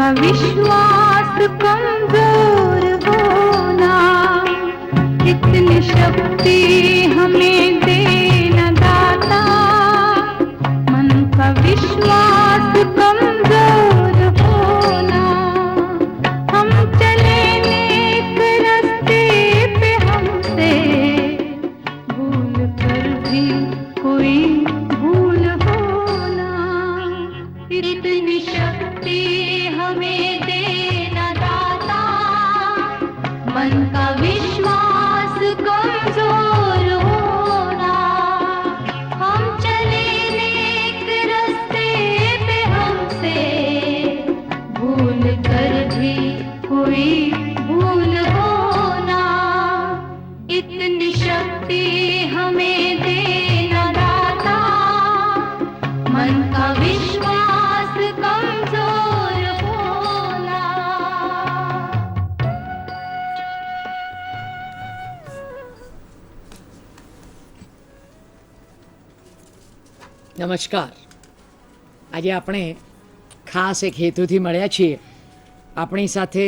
का विश्वास कमजोर होना, इतनी शक्ति हमें देना दाता। मन का विश्वास कमजोर होना, हम चले नेक रास्ते पे, हमसे भूल कर भी कोई भूल होना, इतनी शक्ति हमें देना दाता। मन का विश्वास कमजोर होना, हम चले नेक रास्ते पे, हमसे भूल कर भी कोई भूल होना, इतनी शक्ति हमें देना दाता। मन का विश्वास कमजोर होना। નમસ્કાર. આજે આપણે ખાસ એક હેતુથી મળ્યા છીએ. આપણી સાથે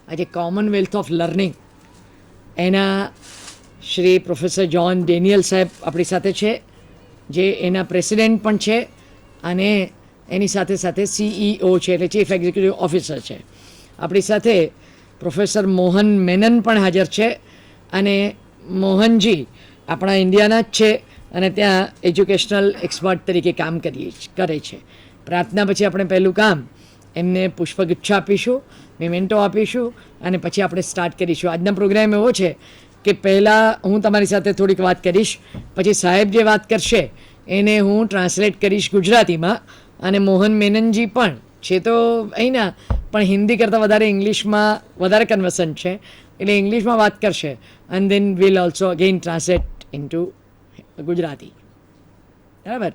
આજે કોમનવેલ્થ ઓફ લર્નિંગ એના શ્રી પ્રોફેસર જ્હોન ડેનિયલ સાહેબ આપણી સાથે છે, જે એના પ્રેસિડેન્ટ પણ છે અને એની સાથે સાથે CEO છે, એટલે ચીફ એક્ઝિક્યુટિવ ઓફિસર છે. આપણી સાથે પ્રોફેસર મોહન મેનન પણ હાજર છે અને મોહનજી આપણા ઇન્ડિયાના જ છે અને ત્યાં એજ્યુકેશનલ એક્સપર્ટ તરીકે કામ કરે છે. પ્રાર્થના પછી આપણે પહેલું કામ એમને પુષ્પગુચ્છ આપીશું, મેમેન્ટો આપીશું અને પછી આપણે સ્ટાર્ટ કરીશું. આજનો પ્રોગ્રામ એવો છે કે પહેલાં હું તમારી સાથે થોડીક વાત કરીશ, પછી સાહેબ જે વાત કરશે એને હું ટ્રાન્સલેટ કરીશ ગુજરાતીમાં, અને મોહન મેનનજી પણ છે તો અહીંના પણ હિન્દી કરતાં વધારે ઇંગ્લિશમાં વધારે કન્વર્સન્ટ છે, એટલે ઇંગ્લિશમાં વાત કરશે and then will also again translate into Gujarati. બરાબર?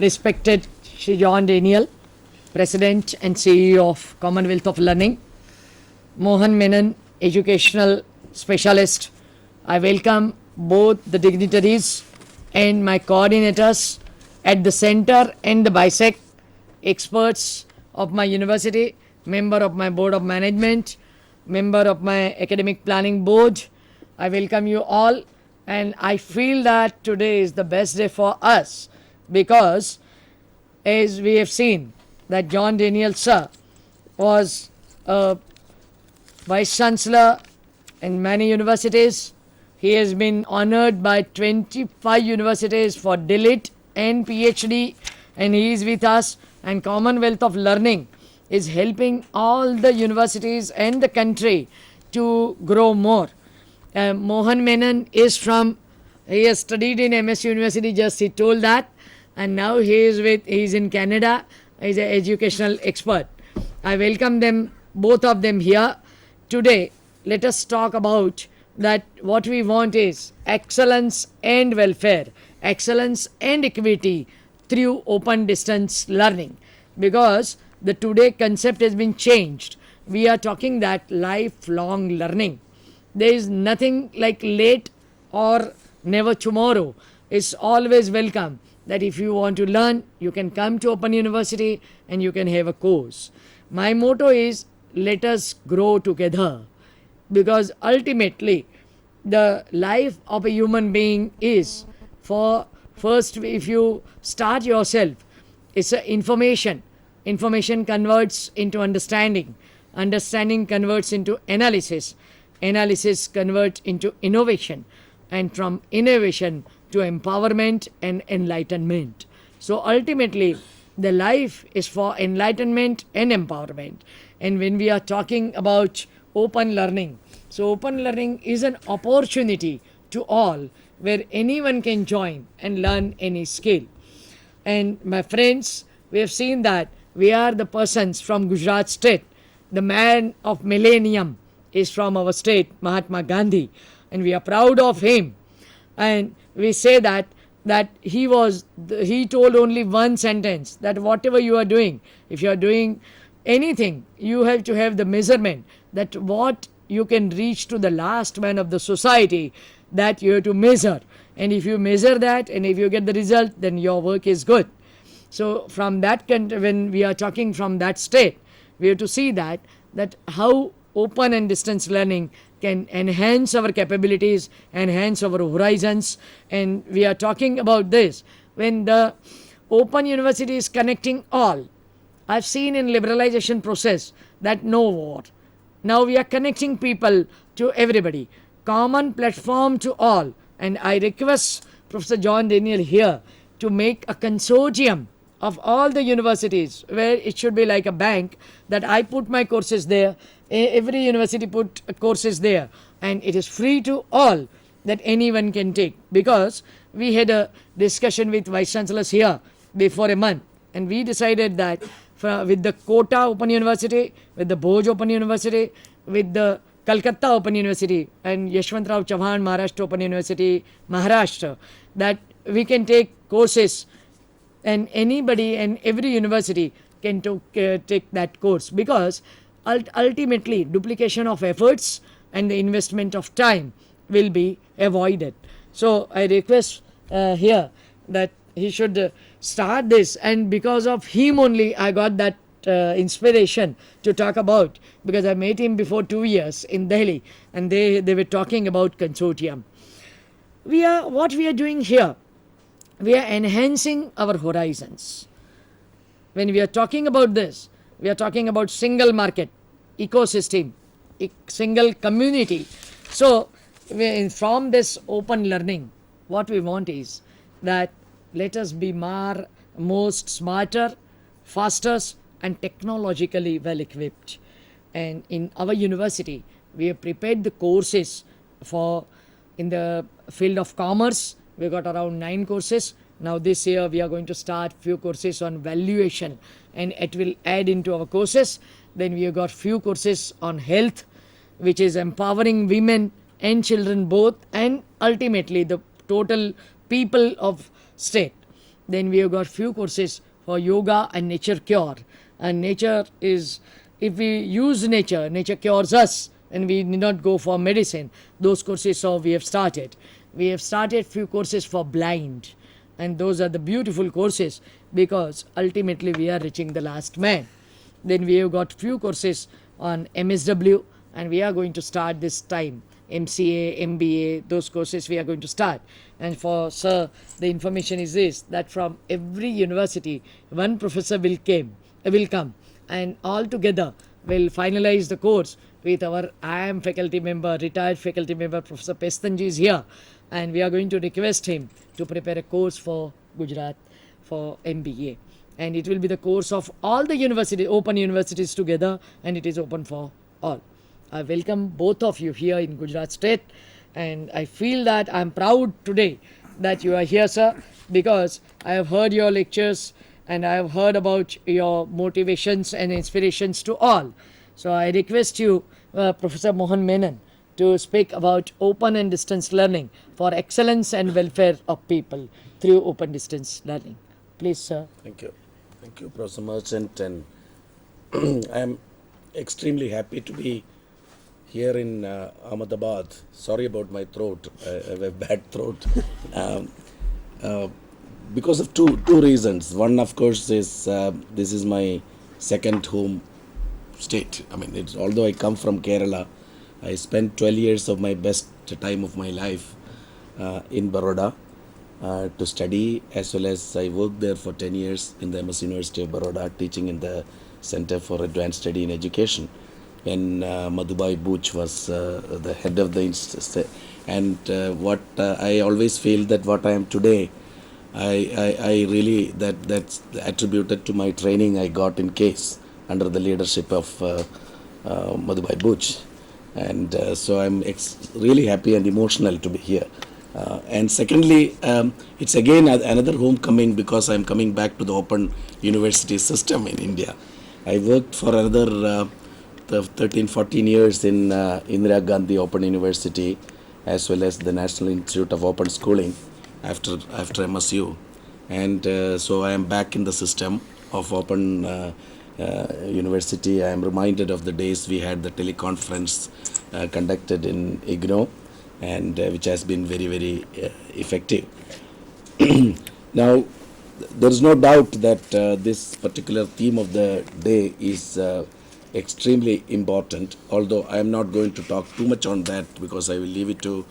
Respected Shri John Daniel, President and CEO of Commonwealth of Learning, Mohan Menon, Educational Specialist, I welcome both the dignitaries and my coordinators at the center and the BISEC, experts of my university, member of my board of management, member of my academic planning board. I welcome you all, and I feel that today is the best day for us, because as we have seen that John Daniel sir was a vice chancellor in many universities. He has been honored by 25 universities for DLIT and PhD, and he is with us, and Commonwealth of Learning is helping all the universities and the country to grow more. Mohan Menon is he has studied in MS University, just he told that, and now he is in Canada. He is an educational expert. I welcome them, both of them here. Today, let us talk about that what we want is excellence and welfare, excellence and equity through open distance learning, because the today concept has been changed. We are talking that lifelong learning. There is nothing like late or never tomorrow. It's always welcome that if you want to learn, you can come to Open University and you can have a course. My motto is let us grow together, because ultimately the life of a human being is for first, if you start yourself, it's information. Information converts into understanding. Understanding converts into analysis. Analysis converts into innovation. And from innovation to empowerment and enlightenment. So ultimately, The life is for enlightenment and empowerment. And when we are talking about open learning, so open learning is an opportunity to all where anyone can join and learn any skill. And my friends, we have seen that we are the persons from Gujarat state. The man of millennium is from our state, Mahatma Gandhi, and we are proud of him. And we say that he told only one sentence, that whatever you are doing, if you are doing anything, you have to have the measurement that what you can reach to the last man of the society, that you have to measure. And if you measure that and if you get the result, then your work is good. So from that when we are talking from that state, we have to see that how open and distance learning can enhance our capabilities, enhance our horizons. And we are talking about this when the open university is connecting all. I've seen in liberalization process that no war. Now we are connecting people to everybody, common platform to all. And I request Professor John Daniel here to make a consortium of all the universities where it should be like a bank, that I put my courses there, every university put courses there, and it is free to all, that anyone can take. Because we had a discussion with vice chancellors here before a month, and we decided that with the Kota Open University, with the Bhoj Open University, with the Calcutta Open University and Yashwantrao Chauhan Maharashtra Open University, Maharashtra, that we can take courses, and anybody and every university can take that course, because ultimately duplication of efforts and the investment of time will be avoided. So I request here that he should start this, and because of him only I got that inspiration to talk about, because I met him before 2 years in Delhi, and they were talking about consortium. What we are doing here, we are enhancing our horizons. When we are talking about this, we are talking about single market, ecosystem, single community. So from this open learning, what we want is that let us be most smarter, faster, and technologically well equipped. And in our university, we have prepared the courses for in the field of commerce. We got around 9 courses. Now this year we are going to start few courses on valuation, and it will add into our courses. Then we have got few courses on health, which is empowering women and children both, and ultimately the total people of state. Then we have got few courses for yoga and nature cure. And nature is, if we use nature, nature cures us, and we need not go for medicine. Those courses we have started. We have started few courses for blind, and those are the beautiful courses, because ultimately we are reaching the last man. Then we have got few courses on MSW, and we are going to start this time MCA, MBA, those courses we are going to start. And for sir, the information is this, that from every university one professor will come, and all together will finalize the course with our IIM faculty member, retired faculty member Professor Pestanji is here, and we are going to request him to prepare a course for Gujarat for MBA. And it will be the course of all the universities, open universities together, and it is open for all. I welcome both of you here in Gujarat state, and I feel that I am proud today that you are here, sir, because I have heard your lectures and I have heard about your motivations and inspirations to all. So I request you, Professor Mohan Menon, to speak about open and distance learning for excellence and welfare of people through open distance learning. Please, sir. Thank you. Thank you, Professor Merchant. And I am extremely happy to be here in Ahmedabad. Sorry about my throat. I have a bad throat. Because of two reasons. One, of course, is this is my second home state. I mean, although I come from Kerala, I spent 12 years of my best time of my life in Baroda to study, as well as I worked there for 10 years in the MS University of Baroda, teaching in the Center for Advanced Study in Education. When Madhubai Booch was the head of the institute. And what I always feel that what I am today I really that's attributed to my training I got in case under the leadership of Madhubai Buch, and so I'm really happy and emotional to be here. And secondly, it's again another homecoming because I'm coming back to the Open University system in India. I worked for another 13-14 years in Indira Gandhi Open University as well as the National Institute of Open Schooling after MSU, and so I am back in the system of Open University. I am reminded of the days we had the teleconference conducted in IGNOU, and which has been very effective. Now, there is no doubt that this particular theme of the day is extremely important, although I am not going to talk too much on that because I will leave it to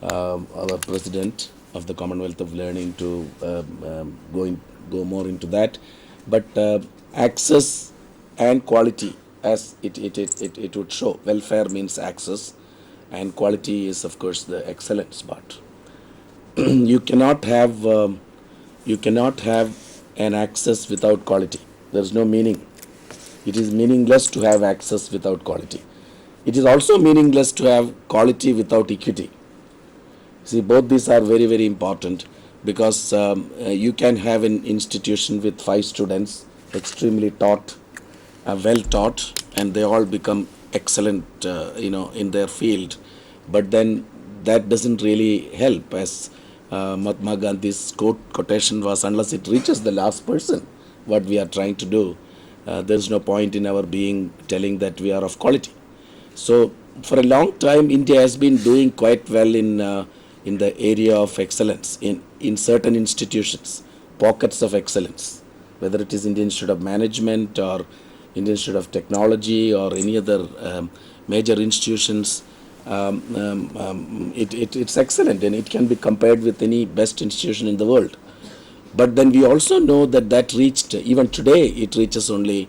our President of the Commonwealth of Learning to go more into that. But access and quality, as it would show, welfare means access, and quality is of course the excellence part. you cannot have an access without quality. There is no meaning. It is meaningless to have access without quality. It is also meaningless to have quality without equity. See, both these are very important, because you can have an institution with 5 students, extremely taught, well taught, and they all become excellent, in their field. But then that doesn't really help, as Mahatma Gandhi's quotation was, unless it reaches the last person, what we are trying to do, there is no point in our being telling that we are of quality. So for a long time, India has been doing quite well in the area of excellence in certain institutions, pockets of excellence, whether it is Indian Institute of Management or Indian Institute of Technology or any other major institutions. It's excellent, and it can be compared with any best institution in the world. But then we also know that reached, even today, it reaches only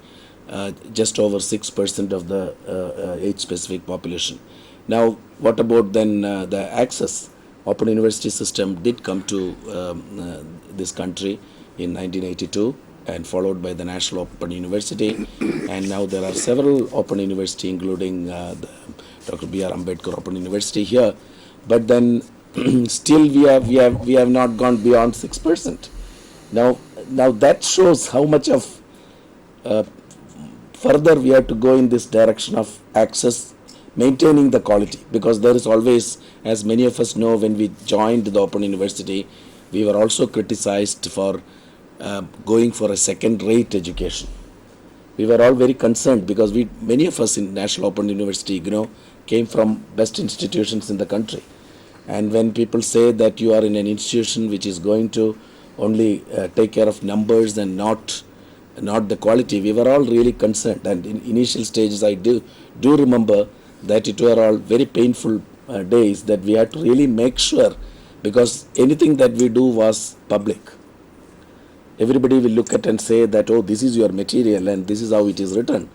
just over 6% of the age-specific population. Now, what about then the access? Open University system did come to this country in 1982, and followed by the National Open University, and now there are several Open University, including the Dr. B.R. Ambedkar Open University here. But then still we have not gone beyond 6%. Now that shows how much of further we have to go in this direction of access, maintaining the quality, because there is always, as many of us know, when we joined the Open University, we were also criticized for going for a second-rate education. We were all very concerned because many of us in National Open University, came from best institutions in the country. And when people say that you are in an institution which is going to only take care of numbers and not the quality, we were all really concerned. And in initial stages, I do remember that it were all very painful days, that we had to really make sure, because anything that we do was public. Everybody will look at and say that, oh, this is your material and this is how it is written,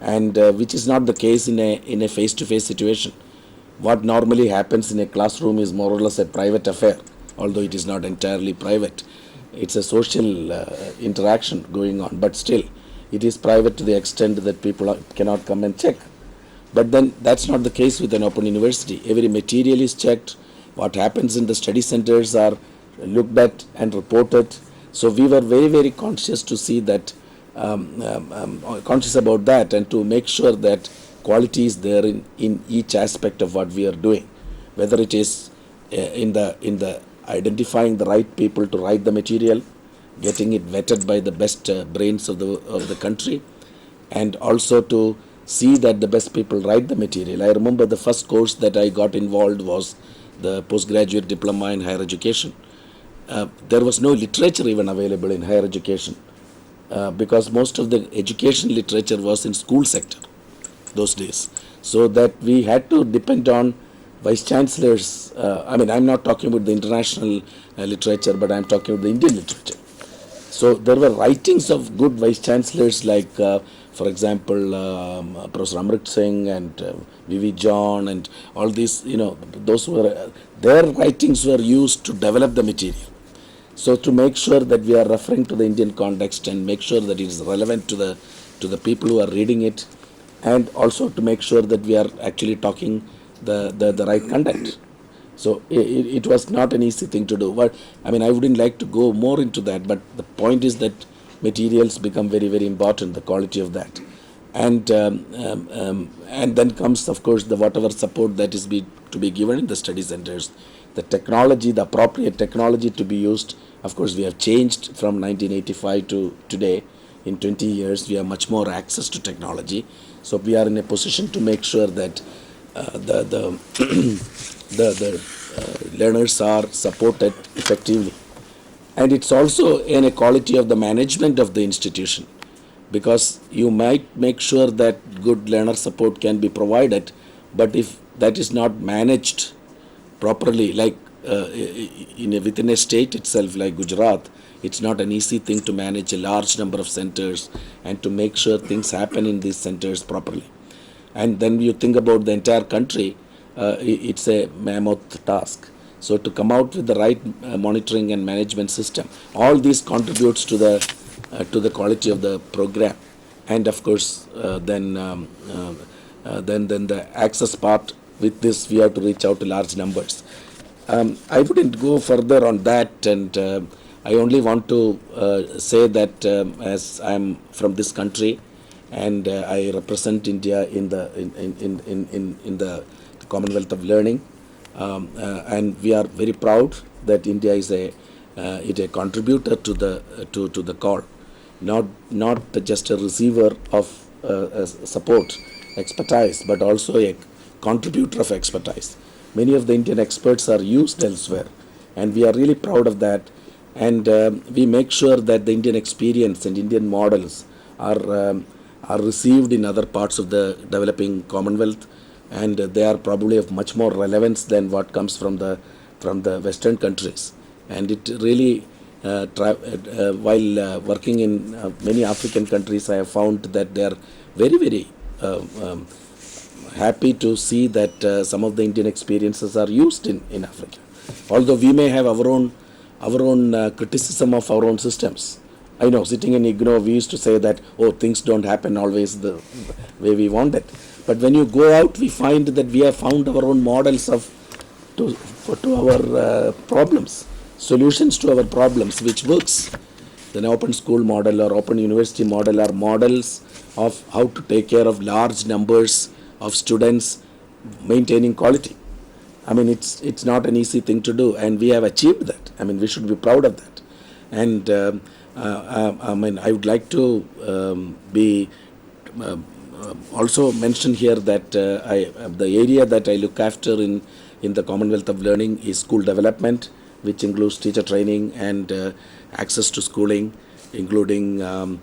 and which is not the case in a face-to-face situation. What normally happens in a classroom is more or less a private affair, although it is not entirely private. It's a social interaction going on, but still it is private to the extent that people cannot come and check. But then that's not the case with an Open University. Every material is checked. What happens in the study centers are looked at and reported. So we were very conscious to see that, conscious about that, and to make sure that quality is there in each aspect of what we are doing, whether it is in the identifying the right people to write the material, getting it vetted by the best brains of the country, and also to see that the best people write the material. I remember the first course that I got involved was the postgraduate diploma in higher education. There was no literature even available in higher education, because most of the education literature was in school sector those days. So that we had to depend on vice chancellors. I'm not talking about the international literature, but I'm talking about the Indian literature. So there were writings of good vice chancellors like, for example, Professor Amrit Singh and V.V. John and all these, those were, their writings were used to develop the material. So to make sure that we are referring to the Indian context and make sure that it is relevant to the people who are reading it, and also to make sure that we are actually talking the right content. So it was not an easy thing to do. But I mean, I wouldn't like to go more into that. But the point is that materials become very, very important. The quality of that, and then comes, of course, the whatever support that is to be given in the study centers, the technology, the appropriate technology to be used. Of course, we have changed from 1985 to today. In 20 years, we have much more access to technology. So we are in a position to make sure that the learners are supported effectively. And it's also an equality of the management of the institution, because you might make sure that good learner support can be provided, but if that is not managed properly, like within a state itself, like Gujarat, it's not an easy thing to manage a large number of centers and to make sure things happen in these centers properly. And then you think about the entire country, it's a mammoth task. So to come out with the right monitoring and management system, all these contributes to the quality of the program. And of course, then the access part. With this, we have to reach out to large numbers. I wouldn't go further on that, and I only want to say that as I'm from this country, and I represent India in the Commonwealth of Learning, and we are very proud that India is a contributor to the call, not just a receiver of support, expertise, but also a contributor of expertise. Many of the Indian experts are used elsewhere, and we are really proud of that. And we make sure that the Indian experience and Indian models are received in other parts of the developing Commonwealth, and they are probably of much more relevance than what comes from the Western countries. And it really, while working in many African countries, I have found that they are very, very happy to see that some of the Indian experiences are used in Africa. Although we may have our own criticism of our own systems. I know, sitting in IGNOU, we used to say that, oh, things don't happen always the way we want it. But when you go out, we find that we have found our own models to our problems, solutions to our problems, which works. The open school model or open university model are models of how to take care of large numbers of students, maintaining quality. I mean, it's not an easy thing to do, and we have achieved that. I mean, we should be proud of that. And I mean, I would like to be also mention here that the area that I look after in the Commonwealth of Learning is school development, which includes teacher training and access to schooling, including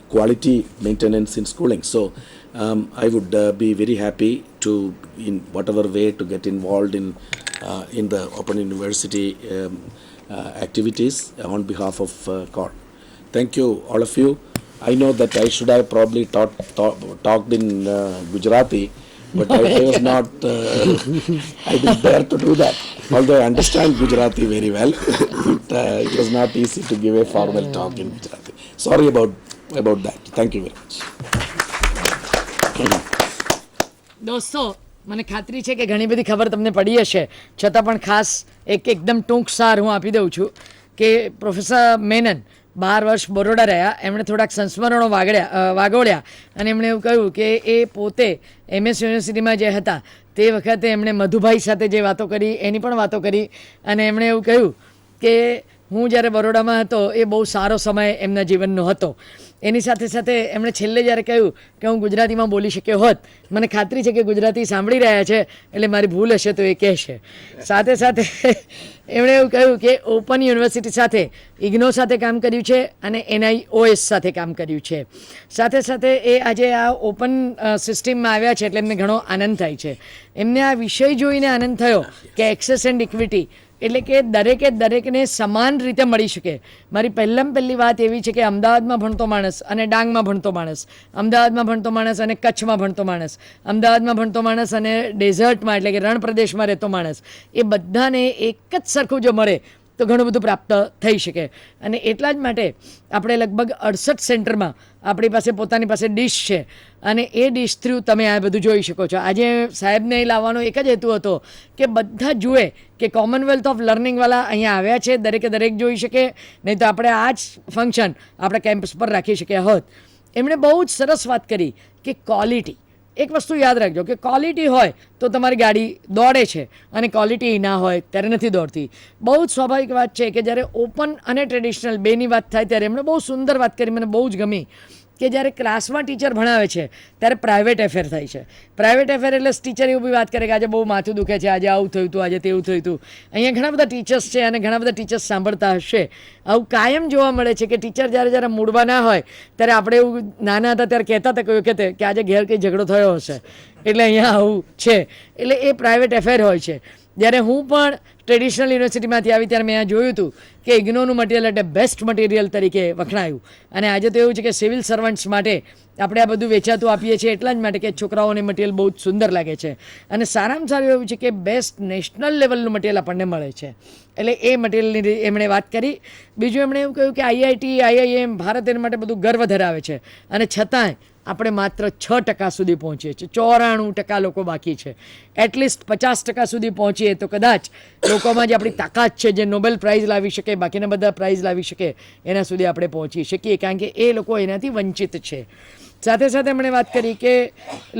quality maintenance in schooling. So I would be very happy to, in whatever way, to get involved in the Open University activities on behalf of CORD. Thank you, all of you. I know that I should have probably talked in Gujarati, but I was not, I didn't dare to do that. Although I understand Gujarati very well, but it was not easy to give a formal talk in Gujarati. Sorry about that. Thank you very much. દોસ્તો, મને ખાતરી છે કે ઘણી બધી ખબર તમને પડી હશે, છતાં પણ ખાસ એકદમ ટૂંક સાર હું આપી દઉં છું કે પ્રોફેસર મેનન 12 વર્ષ બરોડા રહ્યા. એમણે થોડાક સંસ્મરણો વાગોળ્યા અને એમણે એવું કહ્યું કે એ પોતે MS યુનિવર્સિટીમાં જે હતા તે વખતે એમણે મધુભાઈ સાથે જે વાતો કરી એની પણ વાતો કરી, અને એમણે એવું કહ્યું કે હું જ્યારે બરોડામાં હતો એ બહુ સારો સમય એમના જીવનનો હતો. એની સાથે સાથે એમણે છેલ્લે જ્યારે કહ્યું કે હું ગુજરાતીમાં બોલી શક્યો હોત, મને ખાતરી છે કે ગુજરાતી સાંભળી રહ્યા છે એટલે મારી ભૂલ હશે તો એ કહેશે. સાથે સાથે એમણે એવું કહ્યું કે ઓપન યુનિવર્સિટી સાથે ઇગ્નો સાથે કામ કર્યું છે અને NIOS સાથે કામ કર્યું છે. સાથે સાથે એ આજે આ ઓપન સિસ્ટમમાં આવ્યા છે એટલે એમને ઘણો આનંદ થાય છે. એમને આ વિષય જોઈને આનંદ થયો કે એક્સેસ એન્ડ ઇક્વિટી, એટલે કે દરેકને સમાન રીતે મળી શકે. મારી પહેલી વાત એવી છે કે અમદાવાદમાં ભણતો માણસ અને ડાંગમાં ભણતો માણસ, અમદાવાદમાં ભણતો માણસ અને કચ્છમાં ભણતો માણસ, અમદાવાદમાં ભણતો માણસ અને ડેઝર્ટમાં એટલે કે રણ પ્રદેશમાં રહેતો માણસ, એ બધાને એક જ સરખું જો મળે તો ઘણું બધું પ્રાપ્ત થઈ શકે. અને એટલા જ માટે આપણે લગભગ 68 સેન્ટરમાં આપણી પાસે પોતાની પાસે ડિશ છે અને એ ડિશ થ્રુ તમે આ બધું જોઈ શકો છો. આજે સાહેબને અહીં લાવવાનો એક જ હેતુ હતો કે બધા જુએ કે કોમનવેલ્થ ઓફ લર્નિંગવાળા અહીંયા આવ્યા છે, દરેકે દરેક જોઈ શકે, નહીં તો આપણે આ જ ફંક્શન આપણે કેમ્પસ પર રાખી શક્યા હોત. એમણે બહુ જ સરસ વાત કરી કે ક્વોલિટી. એક વસ્તુ યાદ રાખજો કે ક્વોલિટી હોય તો તમારી ગાડી દોડે છે અને ક્વોલિટી ના હોય ત્યારે નથી દોડતી. બહુ જ સ્વાભાવિક વાત છે કે જ્યારે ઓપન અને ટ્રેડિશનલ બેની વાત થાય ત્યારે એમણે બહુ સુંદર વાત કરી, મને બહુ જ ગમી કે જ્યારે ક્લાસમાં ટીચર ભણાવે છે ત્યારે પ્રાઇવેટ એફેર થાય છે. પ્રાઇવેટ એફેર એટલે ટીચર એવું બી વાત કરે કે આજે બહુ માથું દુખે છે, આજે આવું થયું હતું, આજે તેવું થયું હતું. અહીંયા ઘણા બધા ટીચર્સ છે અને ઘણા બધા ટીચર્સ સાંભળતા હશે. આવું કાયમ જોવા મળે છે કે ટીચર જ્યારે મૂડમાં ના હોય ત્યારે આપણે એવું નાના હતા ત્યારે કહેતા હતા કોઈ વખતે કે આજે ઘેર કંઈ ઝઘડો થયો હશે એટલે અહીંયા આવું છે. એટલે એ પ્રાઇવેટ એફેર હોય છે. જ્યારે હું પણ ટ્રેડિશનલ યુનિવર્સિટીમાંથી આવી ત્યારે મેં આ જોયું હતું કે ઇગ્નોનું મટીરિયલ એટલે બેસ્ટ મટીરિયલ તરીકે વખણાયું. અને આજે તો એવું છે કે સિવિલ સર્વન્ટ્સ માટે આપણે આ બધું વેચાતું આપીએ છીએ એટલા જ માટે કે છોકરાઓને મટીરિયલ બહુ જ સુંદર લાગે છે. અને સારામાં સારું એવું છે કે બેસ્ટ નેશનલ લેવલનું મટીરિયલ આપણને મળે છે. એટલે એ મટીરિયલની એમણે વાત કરી. બીજું એમણે એવું કહ્યું કે આઈઆઈટી, આઈઆઈએમ ભારત એના માટે બધું ગર્વ ધરાવે છે અને છતાંય આપણે માત્ર 6% સુધી પહોંચીએ છીએ. 94% લોકો બાકી છે. એટલીસ્ટ 50% સુધી પહોંચીએ તો કદાચ લોકોમાં જે આપણી તાકાત છે, જે નોબેલ પ્રાઇઝ લાવી શકે, બાકીના બધા પ્રાઇઝ લાવી શકે, એના સુધી આપણે પહોંચી શકીએ, કારણ કે એ લોકો એનાથી વંચિત છે. સાથે સાથે એમણે વાત કરી કે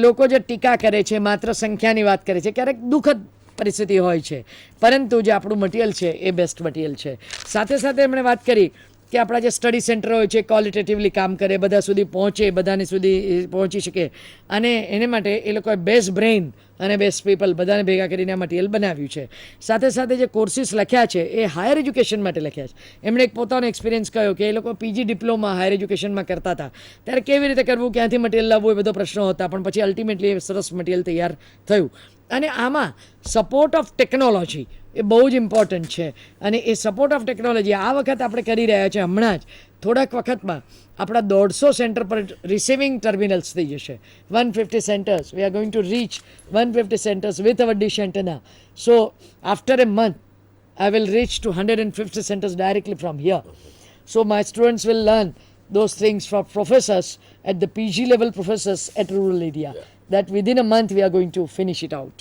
લોકો જે ટીકા કરે છે, માત્ર સંખ્યાની વાત કરે છે, ક્યારેક દુઃખદ પરિસ્થિતિ હોય છે, પરંતુ જે આપણું મટીરિયલ છે એ બેસ્ટ મટીરિયલ છે. સાથે સાથે એમણે વાત કરી કે આપણા જે સ્ટડી સેન્ટર હોય છે ક્વોલિટેટિવલી કામ કરે, બધા સુધી પહોંચે, બધાની સુધી પહોંચી શકે, અને એને માટે એ લોકોએ બેસ્ટ બ્રેઇન અને બેસ્ટ પીપલ બધાને ભેગા કરીને આ મટીરિયલ બનાવ્યું છે. સાથે સાથે જે કોર્સિસ લખ્યા છે એ હાયર એજ્યુકેશન માટે લખ્યા છે. એમણે એક પોતાનો એક્સપિરિયન્સ કહ્યો કે એ લોકો પીજી ડિપ્લોમા હાયર એજ્યુકેશનમાં કરતા હતા ત્યારે કેવી રીતે કરવું, ક્યાંથી મટીરિયલ લાવવું, એ બધો પ્રશ્નો હતા, પણ પછી અલ્ટિમેટલી સરસ મટીરિયલ તૈયાર થયું. અને આમાં સપોર્ટ ઓફ ટેકનોલોજી એ બહુ જ ઇમ્પોર્ટન્ટ છે. અને એ સપોર્ટ ઓફ ટેકનોલોજી આ વખત આપણે કરી રહ્યા છીએ. હમણાં જ થોડાક વખતમાં આપણા 150 સેન્ટર પર રિસીવિંગ ટર્મિનલ્સ થઈ જશે. 150 centres, V are going to reach 150 centers with our dish antenna. So after a month I will reach to 150 centers directly from here. So my students will learn those things from professors at the PG level, professors at rural area, that within a month we are going to finish it out.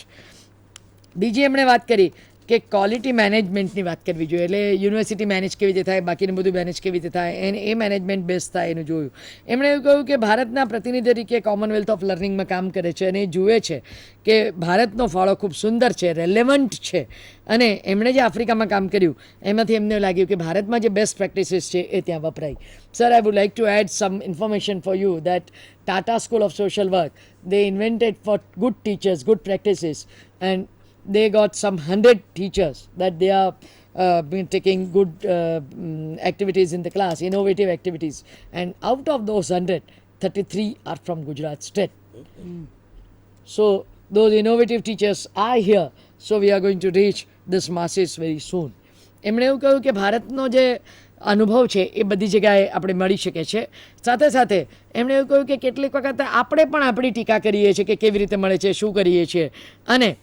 બીજી એમણે વાત કરી કે quality મેનેજમેન્ટની વાત કરવી જોઈએ. એટલે યુનિવર્સિટી મેનેજ કેવી રીતે થાય, બાકીનું બધું મેનેજ કેવી રીતે થાય, એને એ મેનેજમેન્ટ બેસ્ટ થાય એનું જોયું. એમણે એવું કહ્યું કે ભારતના પ્રતિનિધિ તરીકે કોમનવેલ્થ ઓફ લર્નિંગમાં કામ કરે છે અને એ જુએ છે કે ભારતનો ફાળો ખૂબ સુંદર છે, રેલેવન્ટ છે. અને એમણે જે આફ્રિકામાં કામ કર્યું એમાંથી એમને લાગ્યું કે ભારતમાં જે બેસ્ટ પ્રેક્ટિસીસ છે એ ત્યાં વપરાય. Sir, I would like to add some information for you that Tata School of Social Work, they invented for good teachers, good practices, and they got some 100 teachers that they are been taking good activities in the class, innovative activities, and out of those 100, 33 are from Gujarat state. So those innovative teachers are here, so we are going to reach this masses very soon. એમણે એવું કહ્યું કે ભારતનો જે અનુભવ છે એ બધી જગ્યાએ આપણે મળી શકે છે. સાથે સાથે એમણે એવું કહ્યું કે કેટલીક વખત આપણે પણ આપણી ટીકા કરીએ છીએ કે કેવી રીતે મળે છે, શું કરીએ છીએ, અને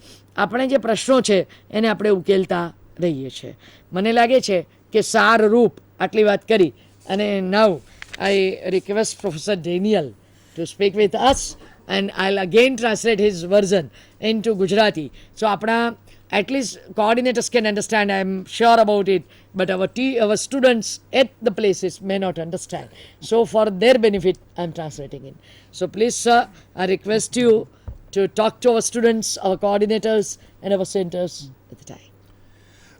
આપણે જે પ્રશ્નો છે એને આપણે ઉકેલતા રહીએ છીએ. મને લાગે છે કે સારરૂપ આટલી વાત કરી અને now I request professor Daniel to speak with us, and I'll again translate his version into Gujarati. So apna at least coordinators can understand, I'm sure about it, but our students at the places may not understand. So for their benefit, I'm translating it. So please, sir, I request you to talk to our students, our coordinators, and our centers at the time.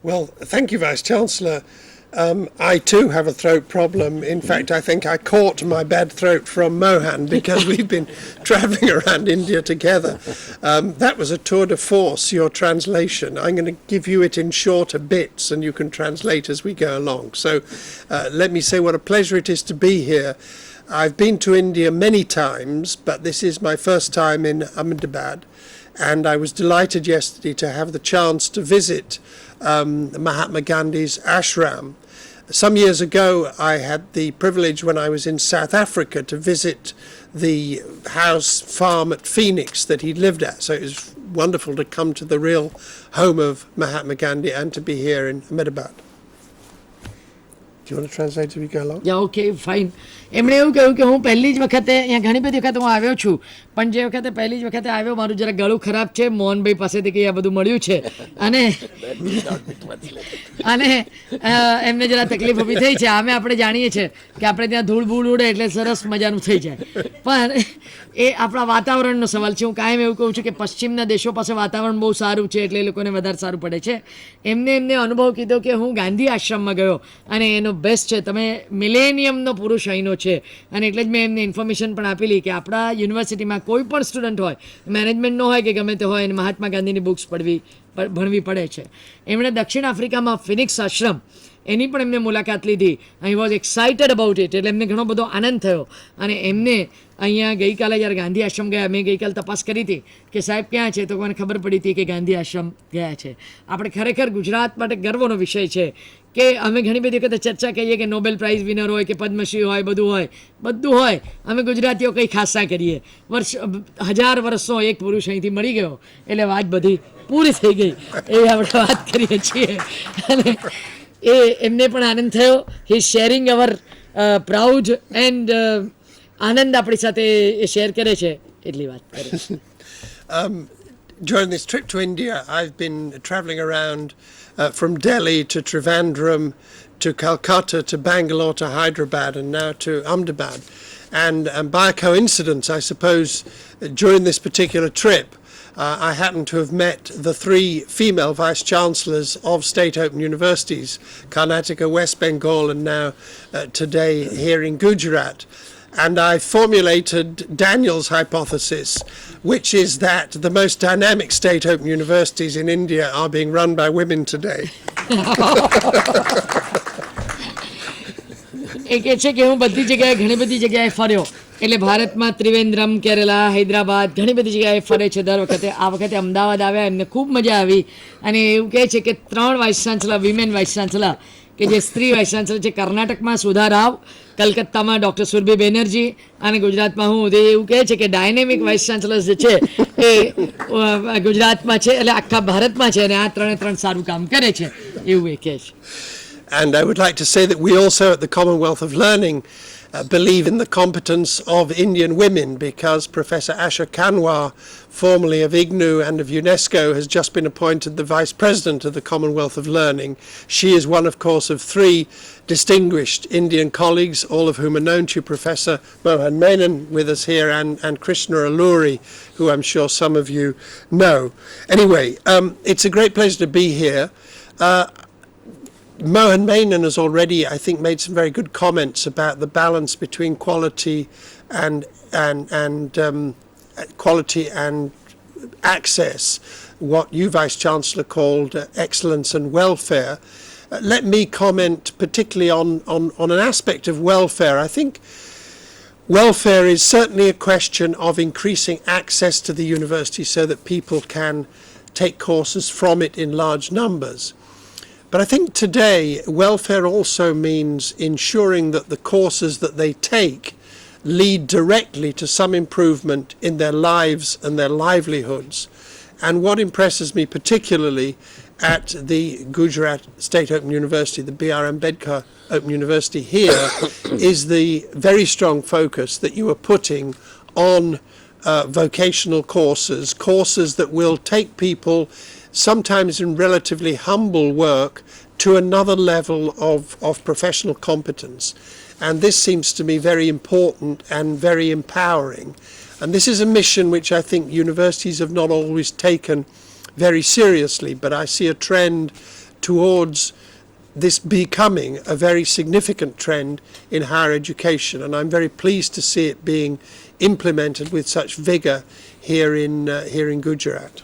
Well, thank you, Vice-Chancellor. I too have a throat problem. In fact, I think I caught my bad throat from Mohan because we've been travelling around India together. That was a tour de force, your translation. I'm going to give you it in shorter bits and you can translate as we go along. So let me say what a pleasure it is to be here. I've been to India many times, but this is my first time in Ahmedabad. And I was delighted yesterday to have the chance to visit Mahatma Gandhi's ashram. Some years ago, I had the privilege when I was in South Africa to visit the house farm at Phoenix that he lived at. So it was wonderful to come to the real home of Mahatma Gandhi and to be here in Ahmedabad. you want to translate as we go along? Yeah okay fine. એમણે એવું કહ્યું કે હું પહેલી જ વખતે અહીંયા ઘણી બધી વખત હું આવ્યો છું, પણ જે વખતે પહેલી જ વખતે આવ્યો મારું જરા ગળું ખરાબ છે, મોહનભાઈ પાસેથી કંઈ આ બધું મળ્યું છે અને એમને જરા તકલીફ ઊભી થઈ છે. આમે આપણે જાણીએ છીએ કે આપણે ત્યાં ધૂળ બૂળ ઉડે એટલે સરસ મજાનું થઈ જાય, પણ એ આપણા વાતાવરણનો સવાલ છે. હું કાયમ એવું કહું છું કે પશ્ચિમના દેશો પાસે વાતાવરણ બહુ સારું છે એટલે એ લોકોને વધારે સારું પડે છે. એમને અનુભવ કીધો કે હું ગાંધી આશ્રમમાં ગયો અને એનો બેસ્ટ છે, તમે મિલેનિયમનો પુરુષ અહીંનો છે. અને એટલે જ મેં એમને ઇન્ફોર્મેશન પણ આપેલી કે આપણા યુનિવર્સિટીમાં કોઈ પણ સ્ટુડન્ટ હોય, મેનેજમેન્ટનો હોય કે ગમે તે હોય, એને મહાત્મા ગાંધીની બુક્સ ભણવી પડે છે. એમણે દક્ષિણ આફ્રિકામાં ફિનિક્સ આશ્રમ એની પણ એમને મુલાકાત લીધી. I was excited about it, એટલે એમને ઘણો બધો આનંદ થયો. અને એમને અહીંયા ગઈકાલે જ્યારે ગાંધી આશ્રમ ગયા, મેં ગઈકાલે તપાસ કરી હતી કે સાહેબ ક્યાં છે, તો મને ખબર પડી હતી કે ગાંધી આશ્રમ ગયા છે. આપણે ખરેખર ગુજરાત માટે ગર્વનો વિષય છે કે અમે ઘણી બધી વખતે ચર્ચા કહીએ કે નોબેલ પ્રાઇઝ વિનર હોય કે પદ્મશ્રી હોય, બધું હોય, અમે ગુજરાતીઓ કંઈ ખાસ ના કરીએ. 1000 વર્ષનો એક પુરુષ અહીંથી મળી ગયો એટલે વાત બધી પૂરી થઈ ગઈ, એ આપણે વાત કરીએ છીએ. અને એમને પણ આનંદ થયો. હી શેરિંગ અવર પ્રાઉડ એન્ડ આનંદ આપણી સાથે એ શેર કરે છે, એટલી વાત કરે. During this trip to India, I've been travelling around from Delhi to Trivandrum to Calcutta to Bangalore to Hyderabad and now to Ahmedabad. And by a coincidence, I suppose, during this particular trip, I happened to have met the 3 female vice-chancellors of state open universities, Karnataka, West Bengal and now today here in Gujarat. And I formulated Daniel's hypothesis, which is that the most dynamic state open universities in India are being run by women today. એ કહે છે કે હું બધી જગ્યાએ ઘણી બધી જગ્યાએ ફર્યો, એટલે ભારતમાં ત્રિવેન્દ્રમ, કેરલા, હૈદરાબાદ ઘણી બધી જગ્યાએ ફરે છે દર વખતે. આ વખતે અમદાવાદ આવ્યા, એમને ખૂબ મજા આવી. અને એવું કહે છે કે 3 vice chancellor, women vice chancellor કે જે સ્ત્રી વાઇસ ચાન્સલર છે, કર્ણાટકમાં સુધા રાવ, કલકત્તામાં ડૉક્ટર સુરભી બેનર્જી અને ગુજરાતમાં હું. એવું કહે છે કે ડાયનેમિક વાઇસ ચાન્સલર્સ જે છે એ ગુજરાતમાં છે, એટલે આખા ભારતમાં છે અને આ 3 સારું કામ કરે છે એવું એ કહે છે. And I would like to say that we also at the Commonwealth of Learning believe in the competence of Indian women, because Professor Asha Kanwar, formerly of IGNU and of UNESCO, has just been appointed the Vice President of the Commonwealth of Learning. She is one, of course, of 3 distinguished Indian colleagues, all of whom are known to Professor Mohan Menon with us here, and Krishna Alluri, who I'm sure some of you know. Anyway, it's a great pleasure to be here. Mohan Menon has already, I think, made some very good comments about the balance between quality and access, what you, Vice Chancellor, called excellence and welfare. Let me comment particularly on an aspect of welfare. I think welfare is certainly a question of increasing access to the university so that people can take courses from it in large numbers. But I think today welfare also means ensuring that the courses that they take lead directly to some improvement in their lives and their livelihoods. And what impresses me particularly at the Gujarat State Open University, the B.R. Ambedkar Open University here, is the very strong focus that you are putting on vocational courses that will take people sometimes in relatively humble work to another level of professional competence. And this seems to me very important and very empowering. And this is a mission which I think universities have not always taken very seriously, but I see a trend towards this becoming a very significant trend in higher education, and I'm very pleased to see it being implemented with such vigor here in Gujarat.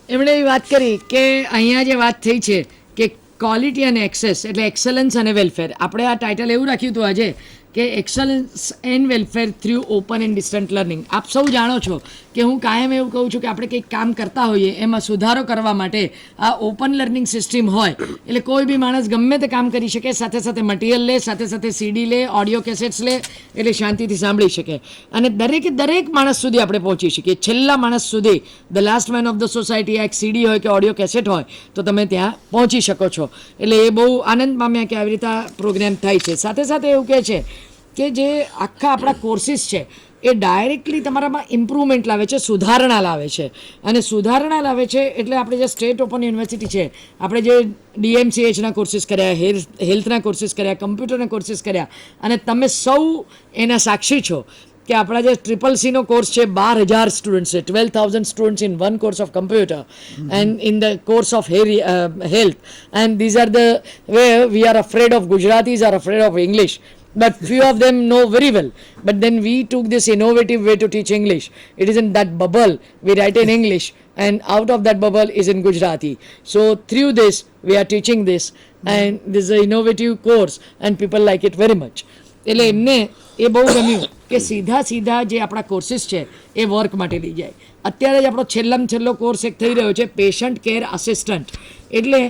એમણે એ વાત કરી કે અહીંયા જે વાત થઈ છે કે ક્વોલિટી અને એક્સેસ એટલે એક્સલન્સ અને વેલફેર, આપણે આ ટાઇટલ એવું રાખ્યું હતું આજે કે excellence and welfare through open end distant learning. આપ સૌ જાણો છો કે હું કાયમ એવું કહું છું કે આપણે કંઈક કામ કરતા હોઈએ એમાં સુધારો કરવા માટે આ ઓપન લર્નિંગ સિસ્ટમ હોય એટલે કોઈ બી માણસ ગમે તે કામ કરી શકે, સાથે સાથે મટીરિયલ લે, સાથે સાથે સીડી લે, ઓડિયો કેસેટ્સ લે, એટલે શાંતિથી સાંભળી શકે. અને દરેક માણસ સુધી આપણે પહોંચી શકીએ, છેલ્લા માણસ સુધી. The last man of the society આ એક સીડી હોય કે ઓડિયો કેસેટ હોય તો તમે ત્યાં પહોંચી શકો છો. છો. એટલે એ બહુ આનંદ પામ્યા કે આવી રીતે પ્રોગ્રામ થાય છે. સાથે સાથે એવું કહે છે કે જે આખા આપણા કોર્સિસ છે એ ડાયરેક્ટલી તમારામાં ઇમ્પ્રુવમેન્ટ લાવે છે, સુધારણા લાવે છે. અને સુધારણા લાવે છે એટલે આપણે જે સ્ટેટ ઓપન યુનિવર્સિટી છે, આપણે જે DMCHના કોર્સિસ કર્યા, હેલ્થના કોર્સિસ કર્યા, કમ્પ્યુટરના કોર્સિસ કર્યા, અને તમે સૌ એના સાક્ષી છો કે આપણા જે CCC કોર્સ છે 12,000 સ્ટુડન્ટ્સ છે, 12,000 students in one course of computer and in the course of health. And these are the way we are afraid of Gujaratis are afraid of English. But few of them know very well. But then we took this innovative way to teach English. It is in that bubble we write in English, and out of that bubble is in Gujarati. So through this we are teaching this, and this is an innovative course, and people like it very much. એટલે એમને એ બહુ ગમ્યું કે સીધા જે આપણા courses છે એ work માટે લઈ જાય. અત્યારે જ આપણો છેલ્લો કોર્સ એક થઈ રહ્યો છે પેશન્ટ કેર આસિસ્ટન્ટ. એટલે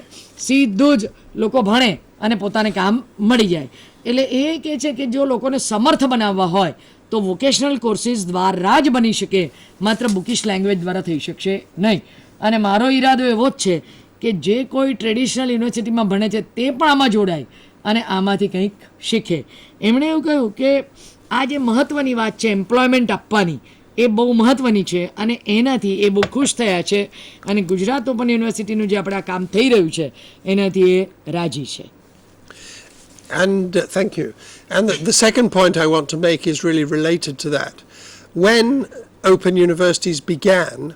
સીધું જ લોકો ભણે અને પોતાને કામ મળી જાય. એટલે એ કહે છે કે જો લોકોને સમર્થ બનાવવા હોય તો વોકેશનલ કોર્સિસ દ્વારા જ બની શકે, માત્ર બુકિશ લેંગ્વેજ દ્વારા થઈ શકશે નહીં. અને મારો ઈરાદો એવો જ છે કે જે કોઈ ટ્રેડિશનલ યુનિવર્સિટીમાં ભણે છે તે પણ આમાં જોડાય અને આમાંથી કંઈક શીખે. એમણે એવું કહ્યું કે આ જે મહત્ત્વની વાત છે એમ્પ્લોયમેન્ટ આપવાની, એ બહુ મહત્ત્વની છે અને એનાથી એ બહુ ખુશ થયા છે. અને ગુજરાત ઓપન યુનિવર્સિટીનું જે આપણે આ કામ થઈ રહ્યું છે એનાથી એ રાજી છે. And thank you. And the second point I want to make is really related to that. When open universities began,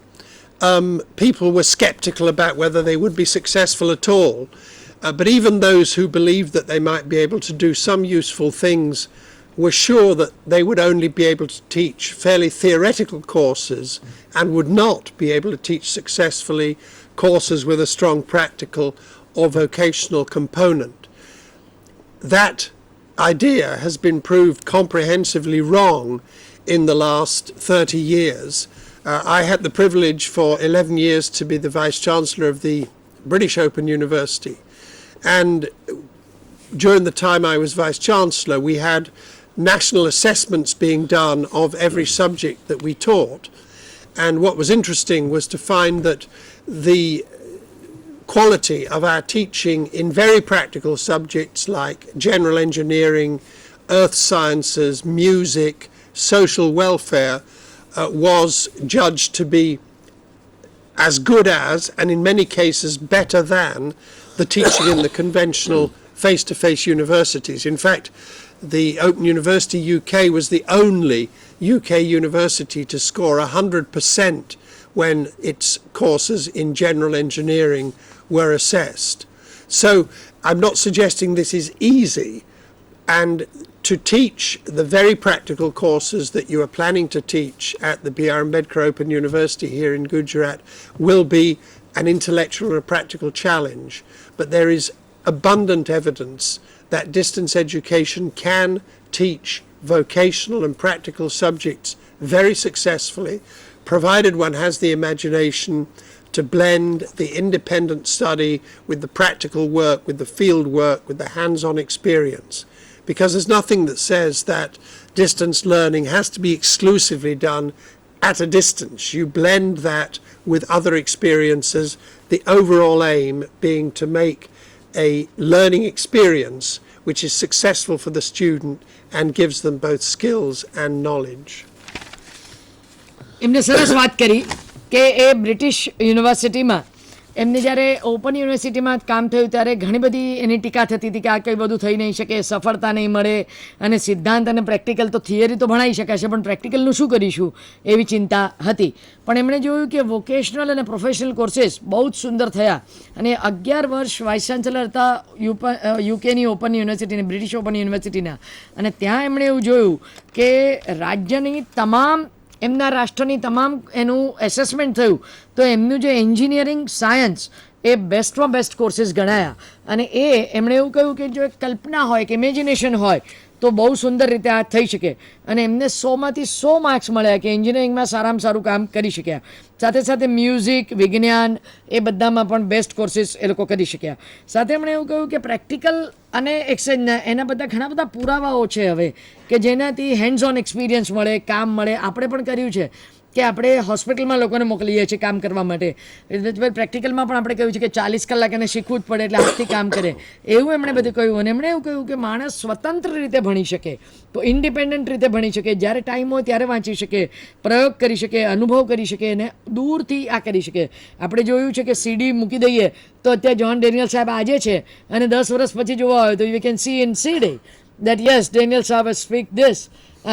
people were skeptical about whether they would be successful at all. But even those who believed that they might be able to do some useful things were sure that they would only be able to teach fairly theoretical courses and would not be able to teach successfully courses with a strong practical or vocational component. That idea has been proved comprehensively wrong in the last 30 years. I had the privilege for 11 years to be the Vice-Chancellor of the British Open University. And during the time I was Vice-Chancellor, we had national assessments being done of every subject that we taught. And what was interesting was to find that the quality of our teaching in very practical subjects like general engineering, earth sciences, music, social welfare was judged to be as good as, and in many cases better than, the teaching in the conventional face-to-face universities. In fact, the Open University UK was the only UK university to score 100% when its courses in general engineering were assessed. So I'm not suggesting this is easy, and to teach the very practical courses that you are planning to teach at the B.R. Ambedkar Open University here in Gujarat will be an intellectual or practical challenge, but there is abundant evidence that distance education can teach vocational and practical subjects very successfully, provided one has the imagination to blend the independent study with the practical work, with the field work, with the hands-on experience. Because there's nothing that says that distance learning has to be exclusively done at a distance. You blend that with other experiences, the overall aim being to make a learning experience which is successful for the student and gives them both skills and knowledge. એમને સરસ વાત કરી કે એ British યુનિવર્સિટીમાં એમને જ્યારે open યુનિવર્સિટીમાં કામ થયું ત્યારે ઘણી બધી એની ટીકા થતી હતી કે આ કંઈ બધું થઈ નહીં શકે, સફળતા નહીં મળે, અને સિદ્ધાંત અને પ્રેક્ટિકલ તો થિયરી તો ભણાઈ શકાશે પણ પ્રેક્ટિકલનું શું કરીશું એવી ચિંતા હતી. પણ એમણે જોયું કે વોકેશનલ અને પ્રોફેશનલ કોર્सेस બહુ જ સુંદર થયા. અને 11 વર્ષ વાઇસ ચાન્સલર હતા યુકેની ઓપન યુનિવર્સિટીની, બ્રિટિશ ઓપન યુનિવર્સિટીના. અને ત્યાં એમણે એવું જોયું કે રાજ્યની તમામ, એમના રાષ્ટ્રની તમામ એનું એસેસમેન્ટ થયું તો એમનું જે એન્જિનિયરિંગ સાયન્સ એ બેસ્ટમાં બેસ્ટ કોર્સીસ ગણાયા. અને એમણે એવું કહ્યું કે જો એક કલ્પના હોય, એક ઇમેજિનેશન હોય તો બહુ સુંદર રીતે આ થઈ શકે. અને એમને 100માંથી 100 માર્ક્સ મળ્યા કે એન્જિનિયરિંગમાં સારામાં સારું કામ કરી શક્યા. સાથે સાથે મ્યુઝિક, વિજ્ઞાન એ બધામાં પણ બેસ્ટ કોર્સીસ એ લોકો કરી શક્યા. સાથે એમણે એવું કહ્યું કે પ્રેક્ટિકલ અને એક્સચેન્જના એના બધા ઘણા બધા પુરાવાઓ છે હવે કે જેનાથી હેન્ડ્સ ઓન એક્સપિરિયન્સ મળે, કામ મળે. આપણે પણ કર્યું છે કે આપણે હોસ્પિટલમાં લોકોને મોકલીએ છીએ કામ કરવા માટે. પ્રેક્ટિકલમાં પણ આપણે કહ્યું છે કે 40 કલાક એને શીખવું જ પડે એટલે હાથથી કામ કરે, એવું એમણે બધું કહ્યું. અને એમણે એવું કહ્યું કે માણસ સ્વતંત્ર રીતે ભણી શકે, તો ઇન્ડિપેન્ડન્ટ રીતે ભણી શકે, જ્યારે ટાઈમ હોય ત્યારે વાંચી શકે, પ્રયોગ કરી શકે, અનુભવ કરી શકે અને દૂરથી આ કરી શકે. આપણે જોયું છે કે સીડી મૂકી દઈએ તો અત્યારે જ્હોન ડેનિયલ સાહેબ આજે છે અને 10 વર્ષ પછી જોવા હોય તો you can see in CD that yes, Daniel Saab speak this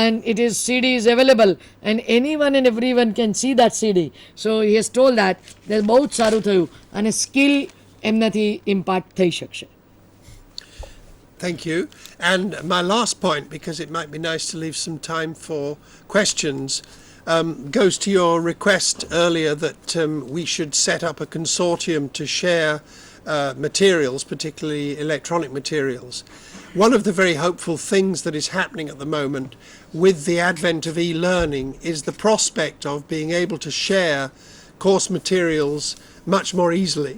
and it is CD is available and anyone and everyone can see that CD. So he has told that બહુ જ સારું થયું અને સ્કિલ એમનાથી impart થઈ શકશે. Thank you. And my last point, because it might be nice to leave some time for questions, goes to your request earlier that we should set up a consortium to share materials, particularly electronic materials. One of the very hopeful things that is happening at the moment with the advent of e-learning is the prospect of being able to share course materials much more easily.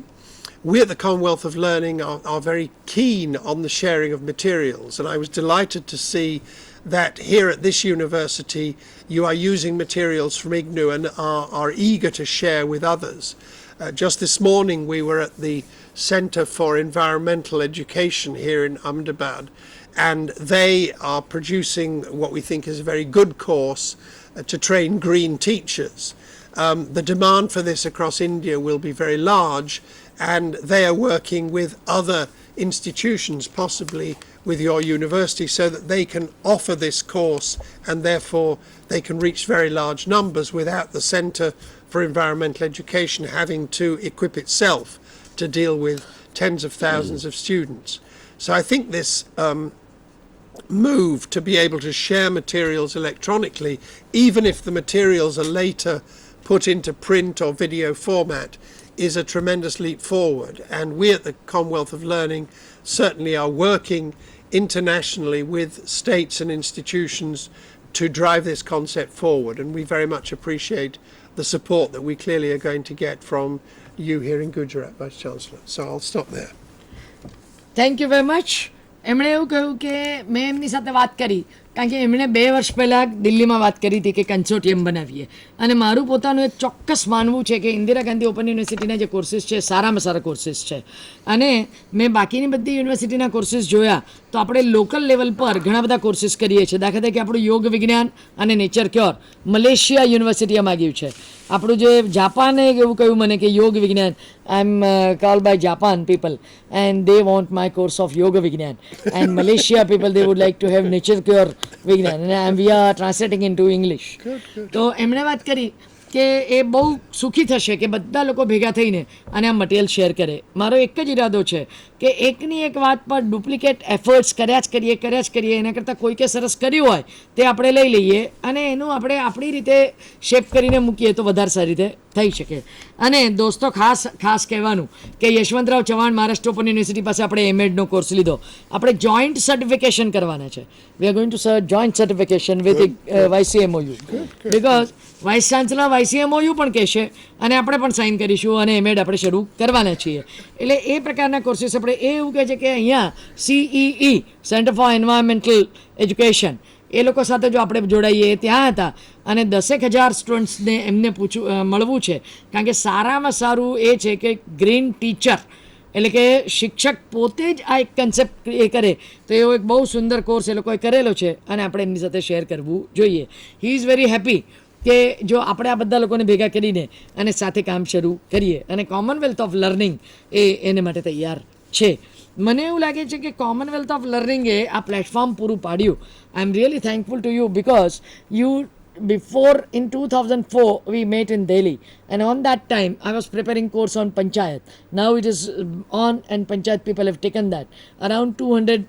We at the Commonwealth of Learning are very keen on the sharing of materials, and I was delighted to see that here at this university you are using materials from IGNU and are eager to share with others. Just this morning we were at the Centre for Environmental Education here in Ahmedabad, and they are producing what we think is a very good course to train green teachers. The demand for this across India will be very large, and they are working with other institutions, possibly with your university, so that they can offer this course and therefore they can reach very large numbers without the Centre for Environmental Education having to equip itself to deal with tens of thousands of students. So I think this move to be able to share materials electronically, even if the materials are later put into print or video format, is a tremendous leap forward. And we at the Commonwealth of Learning certainly are working internationally with states and institutions to drive this concept forward, and we very much appreciate the support that we clearly are going to get from you here in Gujarat, Vice Chancellor. So I'll stop there. Thank you very much. એમણે એવું કહ્યું કે મેં એમની સાથે વાત કરી, કારણ કે એમણે 2 વર્ષ પહેલાં દિલ્હીમાં વાત કરી હતી કે કન્સોર્ટિયમ બનાવીએ, અને મારું પોતાનું એક ચોક્કસ માનવું છે કે ઇન્દિરા ગાંધી ઓપન યુનિવર્સિટીના જે કોર્સીસ છે સારામાં સારા કોર્સીસ છે. અને મેં બાકીની બધી યુનિવર્સિટીના કોર્સીસ જોયા તો આપણે લોકલ લેવલ પર ઘણા બધા કોર્સીસ કરીએ છીએ. દાખલા તરીકે આપણું યોગ વિજ્ઞાન અને નેચર ક્યોર મલેશિયા યુનિવર્સિટીએ માગ્યું છે. આપણું જે જાપાને એવું કહ્યું મને કે યોગ વિજ્ઞાન, I am called by Japan people and they want my course of યોગ વિજ્ઞાન, and Malaysia people they would like to have nature cure વિજ્ઞાન, and we are translating into English. તો એમણે વાત કરી કે એ બહુ સુખી થશે કે બધા લોકો ભેગા થઈને અને આ મટીરિયલ શેર કરે. મારો એક જ ઈરાદો છે કે એકની એક વાત પર ડુપ્લિકેટ એફર્ટ્સ કર્યા જ કરીએ, એના કરતાં કોઈકે સરસ કર્યું હોય તે આપણે લઈ લઈએ અને એનું આપણે આપણી રીતે શેપ કરીને મૂકીએ તો વધારે સારી રીતે થઈ શકે. અને દોસ્તો ખાસ કહેવાનું કે યશવંતરાવ ચૌહાણ મહારાષ્ટ્ર ઓપન યુનિવર્સિટી પાસે આપણે એમએડનો કોર્સ લીધો. આપણે જોઈન્ટ સર્ટિફિકેશન કરવાના છે. We are going to joint certification with YCMOU, because vice chancellor YCMOU પણ કહેશે અને આપણે પણ સાઇન કરીશું અને એમએડ આપણે શરૂ કરવાના છીએ. એટલે એ પ્રકારના કોર્સીસ આપણે એ એવું કહે છે કે અહીંયા CEE centre for environmental education એ લોકો સાથે જો આપણે જોડાઈએ, ત્યાં હતા અને 10,000 સ્ટુડન્ટ્સને એમને મળવું છે, કારણ કે સારામાં સારું એ છે કે ગ્રીન ટીચર એટલે કે શિક્ષક પોતે જ આ એક કન્સેપ્ટ એ કરે તો એવો એક બહુ સુંદર કોર્સ એ લોકોએ કરેલો છે અને આપણે એમની સાથે શેર કરવું જોઈએ. હી ઇઝ વેરી હેપી કે જો આપણે આ બધા લોકોને ભેગા કરીને અને સાથે કામ શરૂ કરીએ, અને કોમનવેલ્થ ઓફ લર્નિંગ એને માટે તૈયાર છે. મને એવું લાગે છે કે કોમનવેલ્થ ઓફ લર્નિંગે આ પ્લેટફોર્મ પૂરું પાડ્યું. I am really thankful to you because you before in 2004 we met in Delhi, and on that time I was preparing course on Panchayat. Now it is on and Panchayat people have taken that. Around 200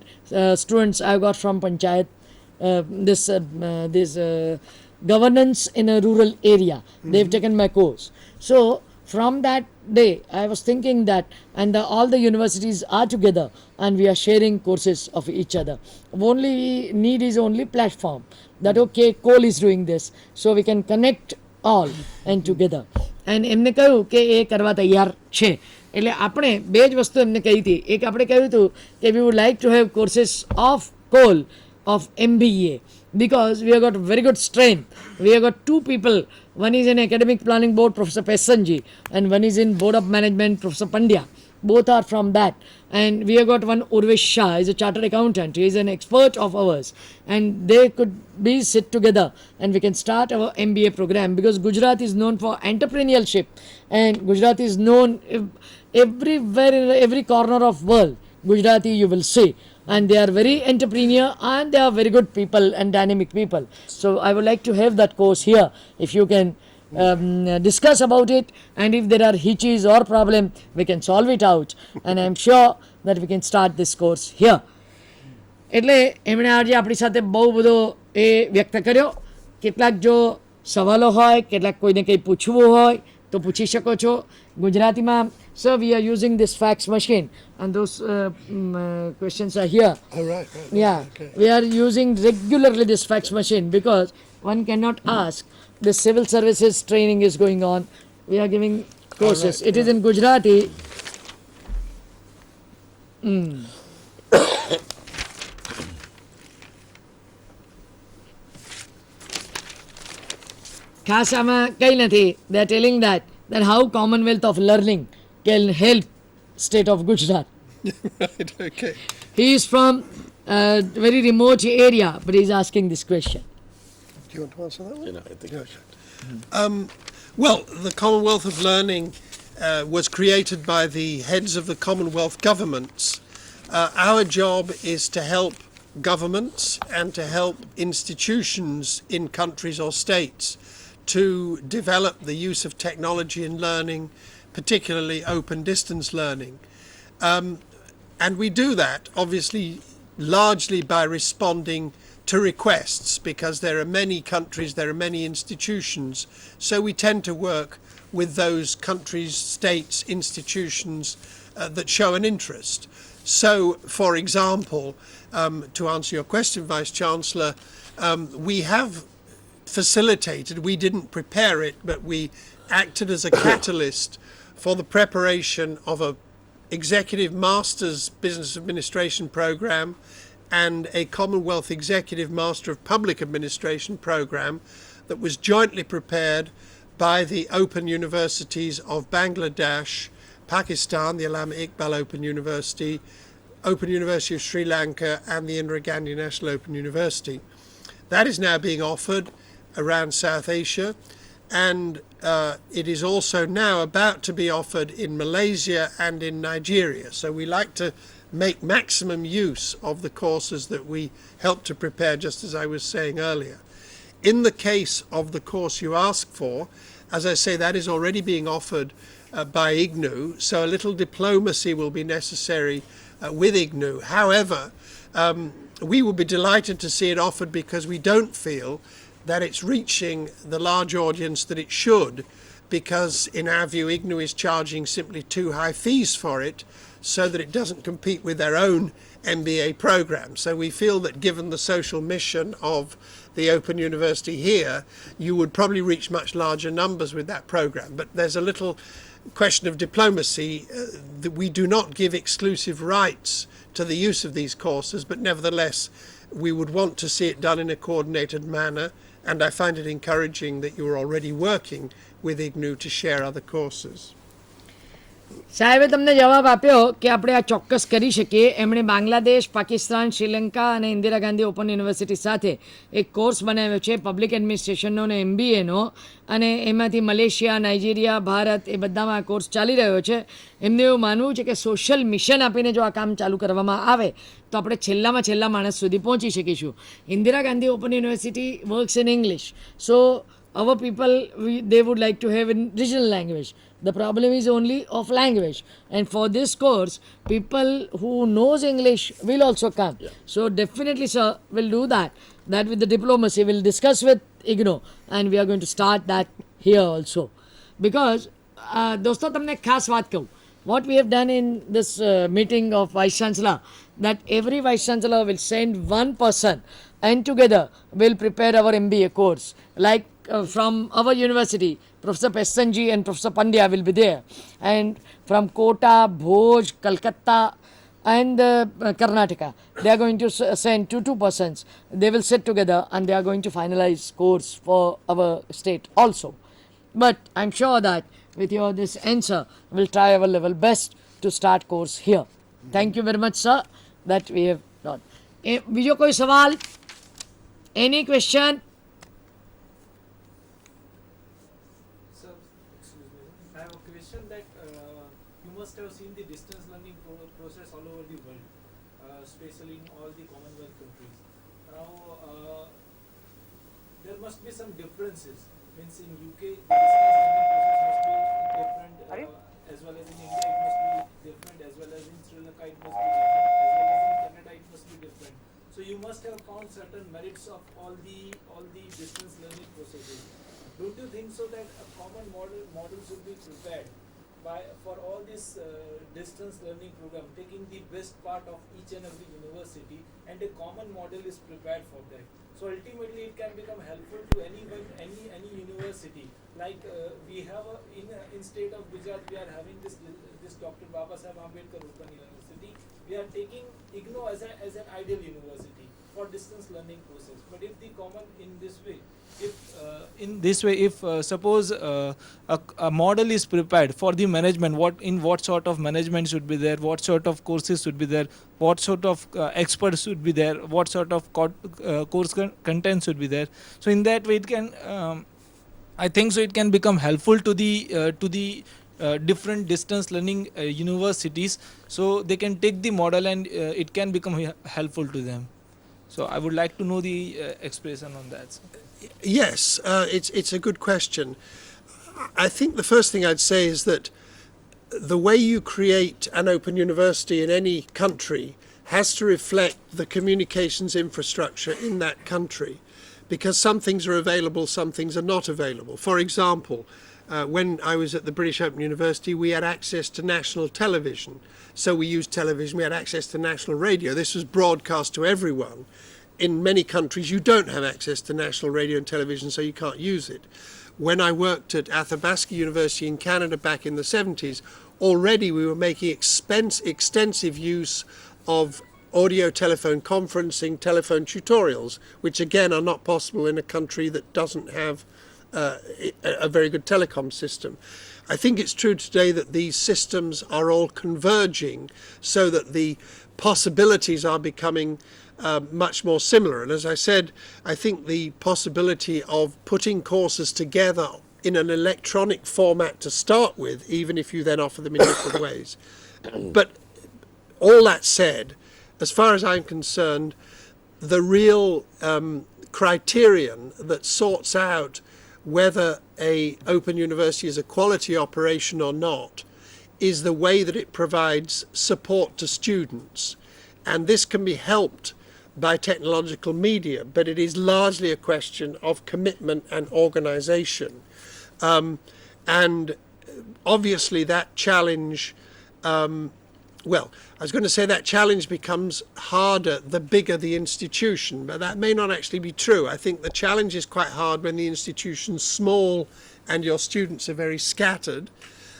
students I got from Panchayat, this governance in a rural area. They've taken my course. So from that day I was thinking that, and all the universities are together and we are sharing courses of each other. Only we need is only platform, that okay, COL is doing this, so we can connect all and together. And એમને કહ્યું કે એ કરવા તૈયાર છે. એટલે આપણે 2 જ વસ્તુ એમને કહી હતી. એક આપણે કહ્યું હતું કે we would like to have courses of COL of MBA, because we have got very good strength. We have got two people. One is in Academic Planning Board, Professor Pessanji, and one is in Board of Management, Professor Pandya. Both are from that. And we have got one Urvesh Shah, is a chartered accountant. He is an expert of ours. And they could be sit together and we can start our MBA program, because Gujarat is known for entrepreneurship, and Gujarat is known everywhere in every corner of world. Gujarati you will see, and they are very entrepreneur and they are very good people and dynamic people. So I would like to have that course here, if you can discuss about it, and if there are hitches or problem we can solve it out, and I am sure that we can start this course here. એટલે એમણે આજે આપણી સાથે બહુ બધો એ વ્યક્ત કર્યો. કેટલાક જો સવાલો હોય, કેટલાક કોઈને કંઈ પૂછવું હોય તો પૂછી શકો છો ગુજરાતીમાં. Sir, we are using this fax machine and those questions are here. Oh, right. Yeah, Okay. we are using regularly this fax machine because one cannot ask. The civil services training is going on. We are giving courses. right, It is in Gujarati. ખાસ આમાં કંઈ નથી. They are telling that how Commonwealth of Learning can help state of Gujarat. Right, okay. He is from a very remote area, but he is asking this question. Do you want to answer that one? You know, I think Well, the Commonwealth of Learning was created by the heads of the Commonwealth governments. Our job is to help governments and to help institutions in countries or states to develop the use of technology in learning, particularly open distance learning. And we do that, obviously, largely by responding to requests, because there are many countries, there are many institutions, so we tend to work with those countries, states, institutions that show an interest. So, for example, to answer your question, Vice Chancellor, we have facilitated, we didn't prepare it, but we acted as a catalyst for the preparation of a Executive Master's Business Administration program and a Commonwealth Executive Master of Public Administration program that was jointly prepared by the Open Universities of Bangladesh, Pakistan, the Allama Iqbal Open University, Open University of Sri Lanka, and the Indira Gandhi National Open University. That is now being offered around South Asia, and it is also now about to be offered in Malaysia and in Nigeria. So we like to make maximum use of the courses that we help to prepare, just as I was saying earlier. In the case of the course you asked for, as I say, that is already being offered by IGNU, so a little diplomacy will be necessary with IGNU. However, we will be delighted to see it offered, because we don't feel that it's reaching the large audience that it should, because in our view IGNU is charging simply too high fees for it, so that it doesn't compete with their own MBA program. So we feel that given the social mission of the Open University here, you would probably reach much larger numbers with that program. But there's a little question of diplomacy that we do not give exclusive rights to the use of these courses, but nevertheless we would want to see it done in a coordinated manner, and I find it encouraging that you are already working with IGNU to share other courses. સાહેબે તમને જવાબ આપ્યો કે આપણે આ ચોક્કસ કરી શકીએ. એમણે બાંગ્લાદેશ, પાકિસ્તાન, શ્રીલંકા અને ઇન્દિરા ગાંધી ઓપન યુનિવર્સિટી સાથે એક કોર્સ બનાવ્યો છે પબ્લિક એડમિનિસ્ટ્રેશનનો અને MBAનો, અને એમાંથી મલેશિયા, નાઇજીરિયા, ભારત એ બધામાં આ કોર્સ ચાલી રહ્યો છે. એમને એવું માનવું છે કે સોશિયલ મિશન આપીને જો આ કામ ચાલુ કરવામાં આવે તો આપણે છેલ્લામાં છેલ્લા માણસ સુધી પહોંચી શકીશું. Indira Gandhi open university works in English, so our people, they would like to have in regional language. The problem is only of language, and for this course people who knows English will also come. So definitely sir will do that with the diplomacy. We'll discuss with IGNO and we are going to start that here also, because दोस्तों તમને ખાસ વાત કહું, what we have done in this meeting of Vice Chancellor, that every Vice Chancellor will send one person and together we'll prepare our MBA course. Like from our university, Professor Pessanji and Professor Pandya will be there, and from Kota, Bhoj, Calcutta, and Karnataka. They are going to send two persons. They will sit together and they are going to finalize course for our state also. But I'm sure that with your this answer, we'll try our level best to start course here. Thank you very much, sir, that we have done. बीजो कोई सवाल? Any question? Sir, excuse me. I have a question that you must have seen the distance learning process all over the world, especially in all the Commonwealth countries. Now, there must be some differences. Means in UK, the distance learning process must be different, as well as in India it must be different, as well as in Sri Lanka it must be different, as well as in Canada it must be different. So you must have found certain merits of all the distance learning processes. Don't you think so that a common model should be prepared for all this distance learning program, taking the best part of each and every university, and a common model is prepared for that. So ultimately, it can become helpful to anyone, any university. Like we have in state of Gujarat, we are having this Dr. Babasaheb Ambedkar Open University. We are taking IGNOU as an ideal university for distance learning process. But if the common if suppose a model is prepared for the management, what sort of management should be there, what sort of courses should be there, what sort of experts should be there, what sort of course content should be there. So in that way, it can I think so it can become helpful to the different distance learning universities, so they can take the model and it can become helpful to them. So I would like to know the expression on that. Yes, it's a good question. I think the first thing I'd say is that the way you create an open university in any country has to reflect the communications infrastructure in that country, because some things are available, some things are not available. For example, when I was at the British Open University, we had access to national television. So we used television, we had access to national radio. This was broadcast to everyone. In many countries, you don't have access to national radio and television, so you can't use it. When I worked at Athabasca University in Canada back in the 70s, already we were making extensive use of audio telephone conferencing, telephone tutorials, which again are not possible in a country that doesn't have a very good telecom system. I think it's true today that these systems are all converging so that the possibilities are becoming much more similar. And as I said, I think the possibility of putting courses together in an electronic format to start with, even if you then offer them in different ways. But all that said, as far as I'm concerned, the real criterion that sorts out whether a open university is a quality operation or not is the way that it provides support to students. And this can be helped by technological media, but it is largely a question of commitment and organization. And obviously that challenge, I was going to say that challenge becomes harder the bigger the institution, but that may not actually be true. I think the challenge is quite hard when the institution's small and your students are very scattered.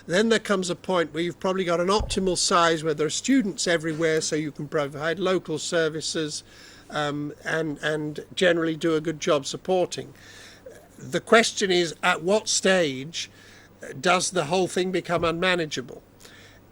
Then there comes a point where you've probably got an optimal size where there are students everywhere, so you can provide local services and generally do a good job supporting. The question is, at what stage does the whole thing become unmanageable?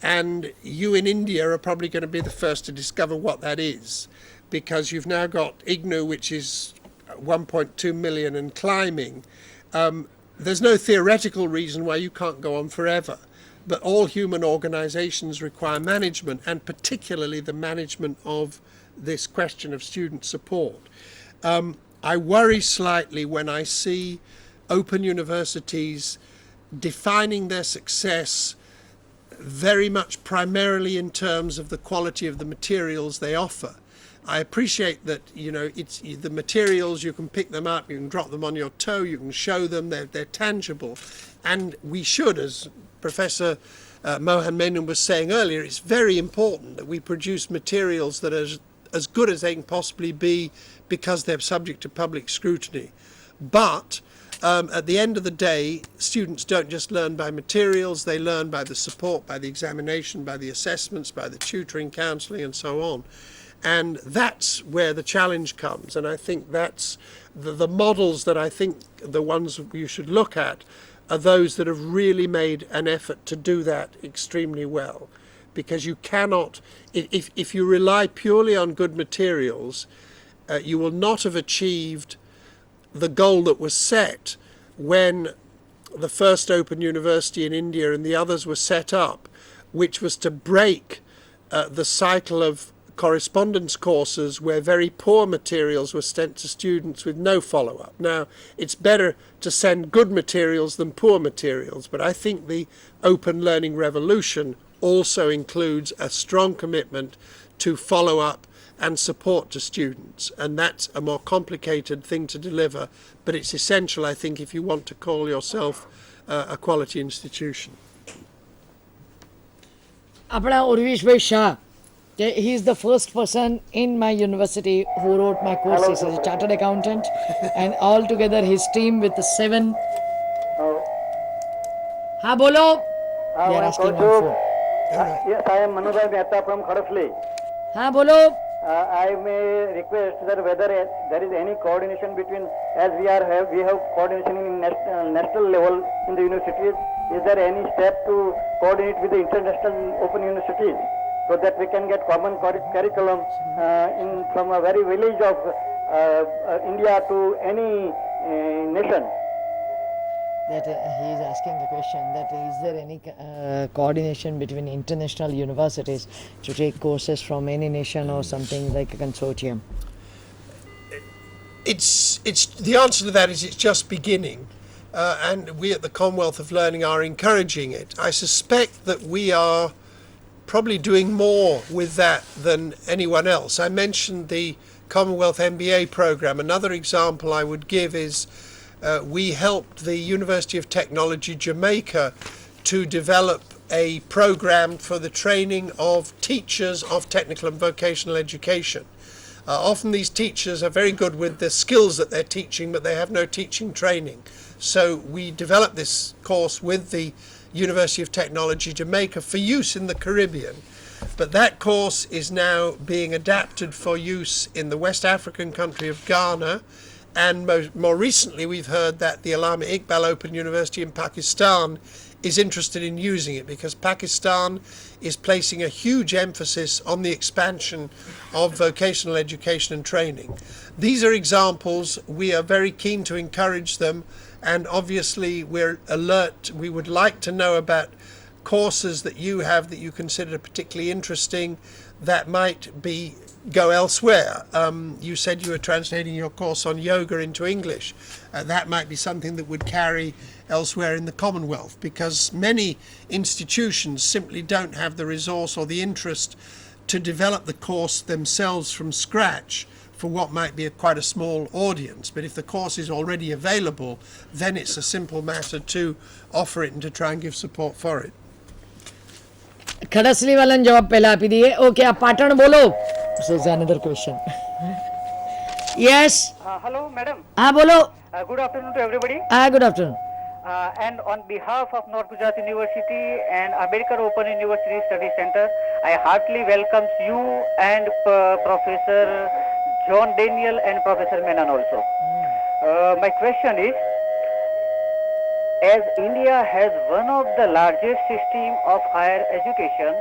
And you in India are probably going to be the first to discover what that is, because you've now got IGNOU, which is 1.2 million and climbing. There's no theoretical reason why you can't go on forever, but all human organizations require management, and particularly the management of this question of student support. I worry slightly when I see open universities defining their success very much primarily in terms of the quality of the materials they offer. I appreciate that, it's the materials, you can pick them up, you can drop them on your toe, you can show them, they're tangible. And we should, as Professor Mohan Menon was saying earlier, it's very important that we produce materials that are as good as they can possibly be, because they're subject to public scrutiny. But at the end of the day, students don't just learn by materials, they learn by the support, by the examination, by the assessments, by the tutoring, counselling and so on. And that's where the challenge comes. And I think that's the models that I think the ones you should look at are those that have really made an effort to do that extremely well. Because you cannot, if you rely purely on good materials, you will not have achieved the goal that was set when the first Open University in India and the others were set up, which was to break the cycle of correspondence courses where very poor materials were sent to students with no follow-up. Now, it's better to send good materials than poor materials, but I think the open learning revolution also includes a strong commitment to follow-up and support to students, and that's a more complicated thing to deliver, but it's essential, I think, if you want to call yourself a quality institution. આપણા ઉર્વિશભાઈ Shah, he is the first person in my university who wrote my courses as a chartered accountant, and altogether his team with the 7. हाँ बोलो. They are asking on phone. Yes, I am Manubhai Mehta from Khadasli. हाँ बोलो. I may request that whether there is any coordination between, as we have coordination in national level in the universities. Is there any step to coordinate with the international open universities so that we can get common curriculum from a very village of India to any nation? That he is asking the question that is there any coordination between international universities to take courses from any nation or something like a consortium? It's the answer to that is it's just beginning, and we at the Commonwealth of Learning are encouraging it. I suspect that we are probably doing more with that than anyone else. I mentioned the Commonwealth MBA program. Another example I would give is we helped the University of Technology Jamaica to develop a program for the training of teachers of technical and vocational education. Often these teachers are very good with the skills that they're teaching, but they have no teaching training. So we developed this course with the University of Technology Jamaica for use in the Caribbean. But that course is now being adapted for use in the West African country of Ghana. And more recently, we've heard that the Allama Iqbal Open University in Pakistan is interested in using it because Pakistan is placing a huge emphasis on the expansion of vocational education and training. These are examples. We are very keen to encourage them, and obviously we're alert. We would like to know about courses that you have that you consider particularly interesting that might go elsewhere. You said you were translating your course on yoga into English. That might be something that would carry elsewhere in the Commonwealth, because many institutions simply don't have the resource or the interest to develop the course themselves from scratch for what might be quite a small audience. But if the course is already available, then it's a simple matter to offer it and to try and give support for it. खड़सली वाला जवाब पहला आपी दिए. Okay, आप पाटण बोलो. So is another question. Yes. Hello, madam. हाँ बोलो. Good afternoon to everybody. Good afternoon. And on behalf of North Gujarat University and Ambedkar Open University Study Center, I heartily welcome you and Professor John Daniel and Professor Menon also. My question is, as India has one of the largest system of higher education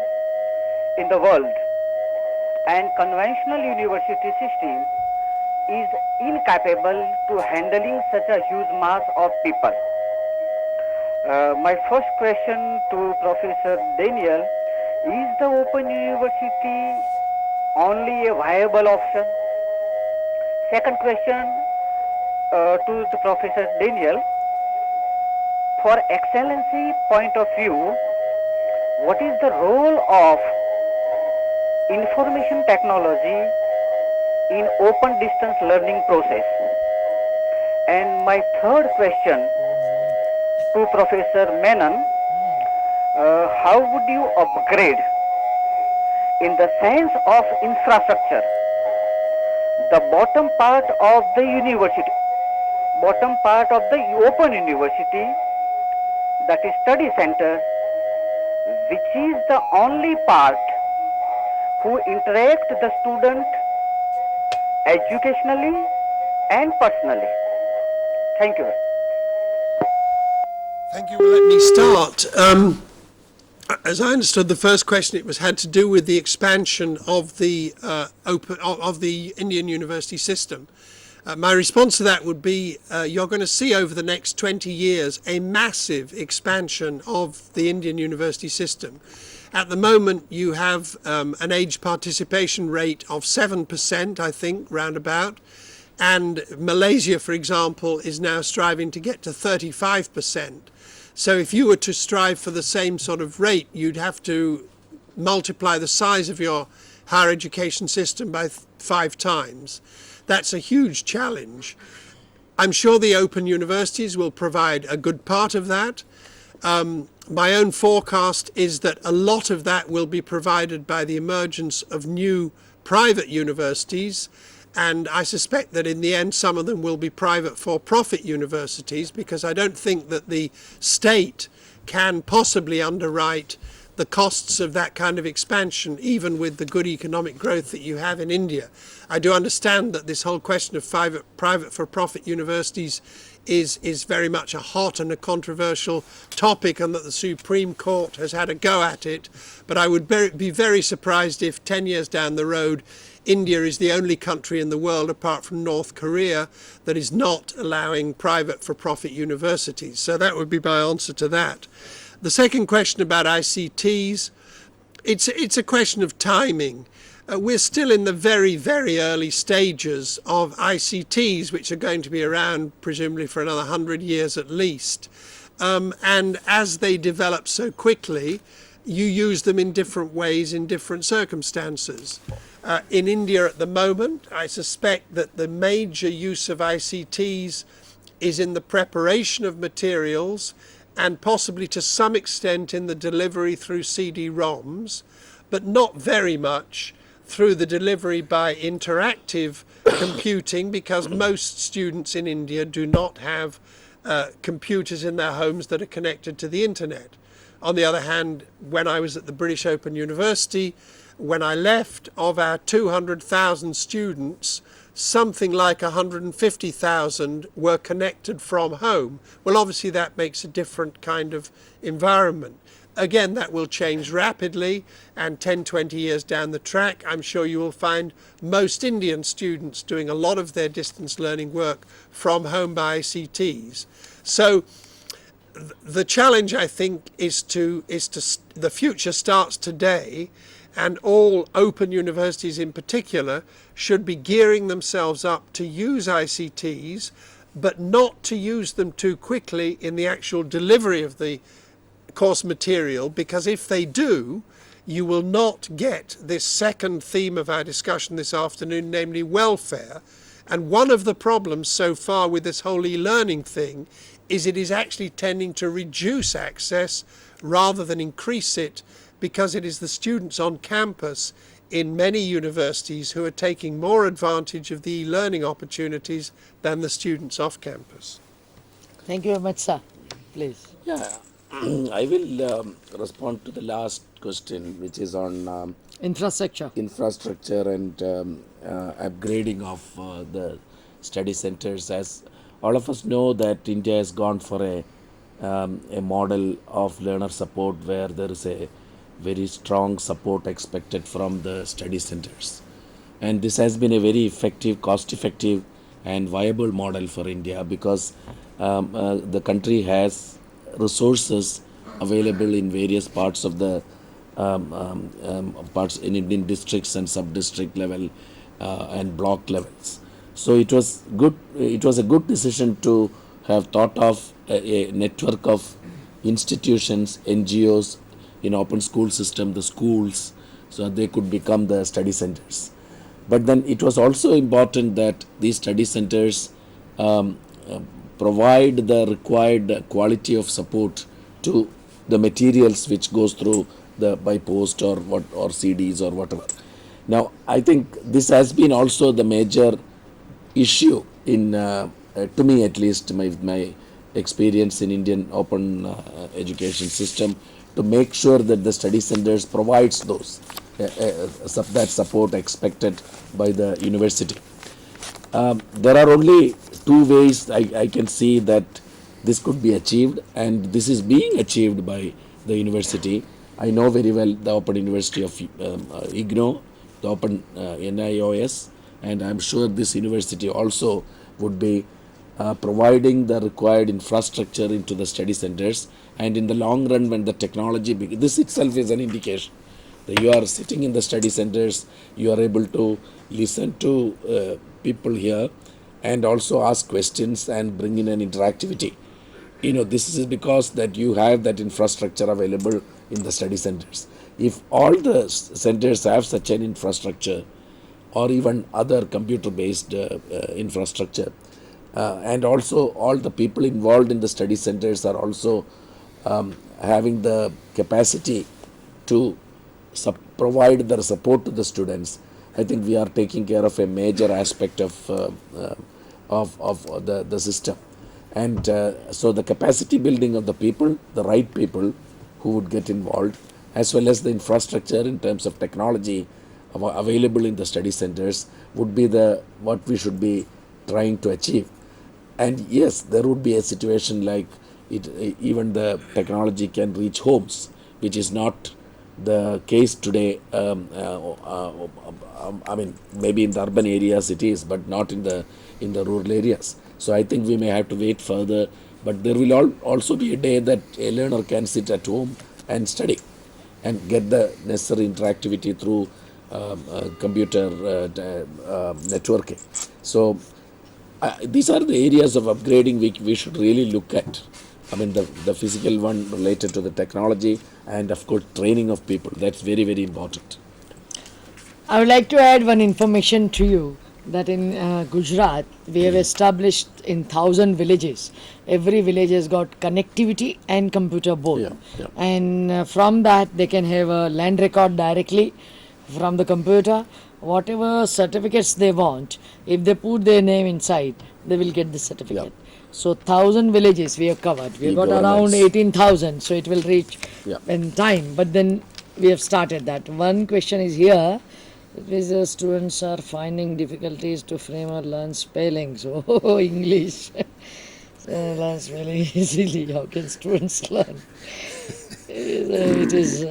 in the world, and conventional university system is incapable to handling such a huge mass of people. My first question to Professor Daniel, is the Open University only a viable option? Second question to the Professor Daniel, for excellency point of view, what is the role of information technology in open distance learning process? And my third question to Professor Menon, how would you upgrade in the sense of infrastructure the bottom part of the university, bottom part of the open university, that is study center, which is the only part who interact the student educationally and personally. Thank you. Thank you. Well, let me start. As I understood the first question, it had to do with the expansion of the of the Indian university system. My response to that would be you're going to see over the next 20 years a massive expansion of the Indian university system. At the moment, you have an age participation rate of 7%, I think, roundabout. And Malaysia, for example, is now striving to get to 35%. So if you were to strive for the same sort of rate, you'd have to multiply the size of your higher education system by 5 times. That's a huge challenge. I'm sure the open universities will provide a good part of that. My own forecast is that a lot of that will be provided by the emergence of new private universities, and I suspect that in the end some of them will be private for-profit universities, because I don't think that the state can possibly underwrite the costs of that kind of expansion, even with the good economic growth that you have in India. I do understand that this whole question of private for-profit universities is very much a hot and a controversial topic, and that the Supreme Court has had a go at it. But I would be very surprised if 10 years down the road, India is the only country in the world, apart from North Korea, that is not allowing private for-profit universities. So that would be my answer to that. The second question about ICTs, it's a question of timing. We're still in the very, very early stages of ICTs, which are going to be around presumably for another 100 years at least. And as they develop so quickly, you use them in different ways in different circumstances. In India at the moment, I suspect that the major use of ICTs is in the preparation of materials, and possibly to some extent in the delivery through CD-ROMs, but not very much through the delivery by interactive computing, because most students in India do not have computers in their homes that are connected to the internet. On the other hand, when I was at the British Open University, when I left, of our 200,000 students, something like 150,000 were connected from home. Well, obviously that makes a different kind of environment. Again, that will change rapidly, and 10, 20 years down the track, I'm sure you will find most Indian students doing a lot of their distance learning work from home by ICTs. So the challenge, I think, is the future starts today, and all open universities in particular should be gearing themselves up to use ICTs, but not to use them too quickly in the actual delivery of the course material, because if they do, you will not get this second theme of our discussion this afternoon, namely welfare. And one of the problems so far with this whole e-learning thing is it is actually tending to reduce access rather than increase it, because it is the students on campus in many universities who are taking more advantage of the e-learning opportunities than the students off campus. Thank you very much, sir. Please. Yeah, I will respond to the last question, which is on Infrastructure. infrastructure and upgrading of the study centers. As all of us know that India has gone for a model of learner support, where there is a very strong support expected from the study centers. And this has been a very effective, cost-effective and viable model for India, because the country has resources available in various parts of the parts in districts and sub-district level and block levels. So it was good. It was a good decision to have thought of a network of institutions, NGOs in open school system, the schools, so they could become the study centers. But then it was also important that these study centers provide the required quality of support to the materials which goes through the by post or CDs or whatever. Now, I think this has been also the major issue in to me at least, my experience in Indian open education system, to make sure that the study centers provides those that support expected by the university. There are only two ways I can see that this could be achieved, and this is being achieved by the university. I know very well the Open University of IGNOU, the Open NIOS, and I'm sure this university also would be providing the required infrastructure into the study centers. And in the long run, when the technology, this itself is an indication that you are sitting in the study centers, you are able to listen to people here and also ask questions and bring in an interactivity. This is because that you have that infrastructure available in the study centers. If all the centers have such an infrastructure, or even other computer-based infrastructure, and also all the people involved in the study centers are also having the capacity to provide the support to the students, I think we are taking care of a major aspect of the system. And so the capacity building of the people, the right people who would get involved, as well as the infrastructure in terms of technology available in the study centers, would be what we should be trying to achieve. And yes, there would be a situation like even the technology can reach homes, which is not the case today. I mean, maybe in the urban areas it is, but not in the rural areas. So I think we may have to wait further, but there will also be a day that a learner can sit at home and study and get the necessary interactivity through computer networking. So these are the areas of upgrading which we should really look at. I mean, the physical one related to the technology, and of course training of people. That's very, very important. I would like to add one information to you, that in Gujarat we have established in 1,000 villages. Every village has got connectivity and computer both. Yeah. And from that they can have a land record directly from the computer. Whatever certificates they want, if they put their name inside, they will get the certificate. So 1,000 villages we have covered. We have got around 18,000, so it will reach in time. But then we have started that. One question is here: the students are finding difficulties to frame or learn spellings. Oh, English. Learn spelling easily. How can students learn? It is.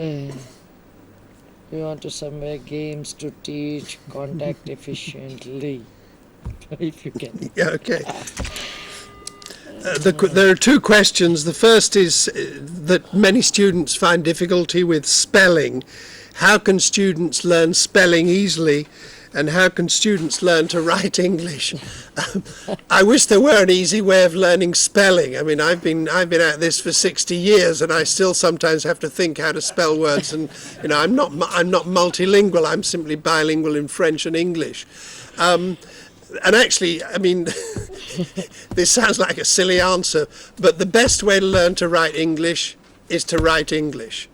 We want to somewhere games to teach contact efficiently. If you can. Yeah, okay. There are two questions. The first is that many students find difficulty with spelling. How can students learn spelling easily, and how can students learn to write English? I wish there were an easy way of learning spelling. I mean, I've been at this for 60 years, and I still sometimes have to think how to spell words. And I'm not multilingual. I'm simply bilingual in French and English. And actually, I mean, this sounds like a silly answer, but the best way to learn to write English is to write English.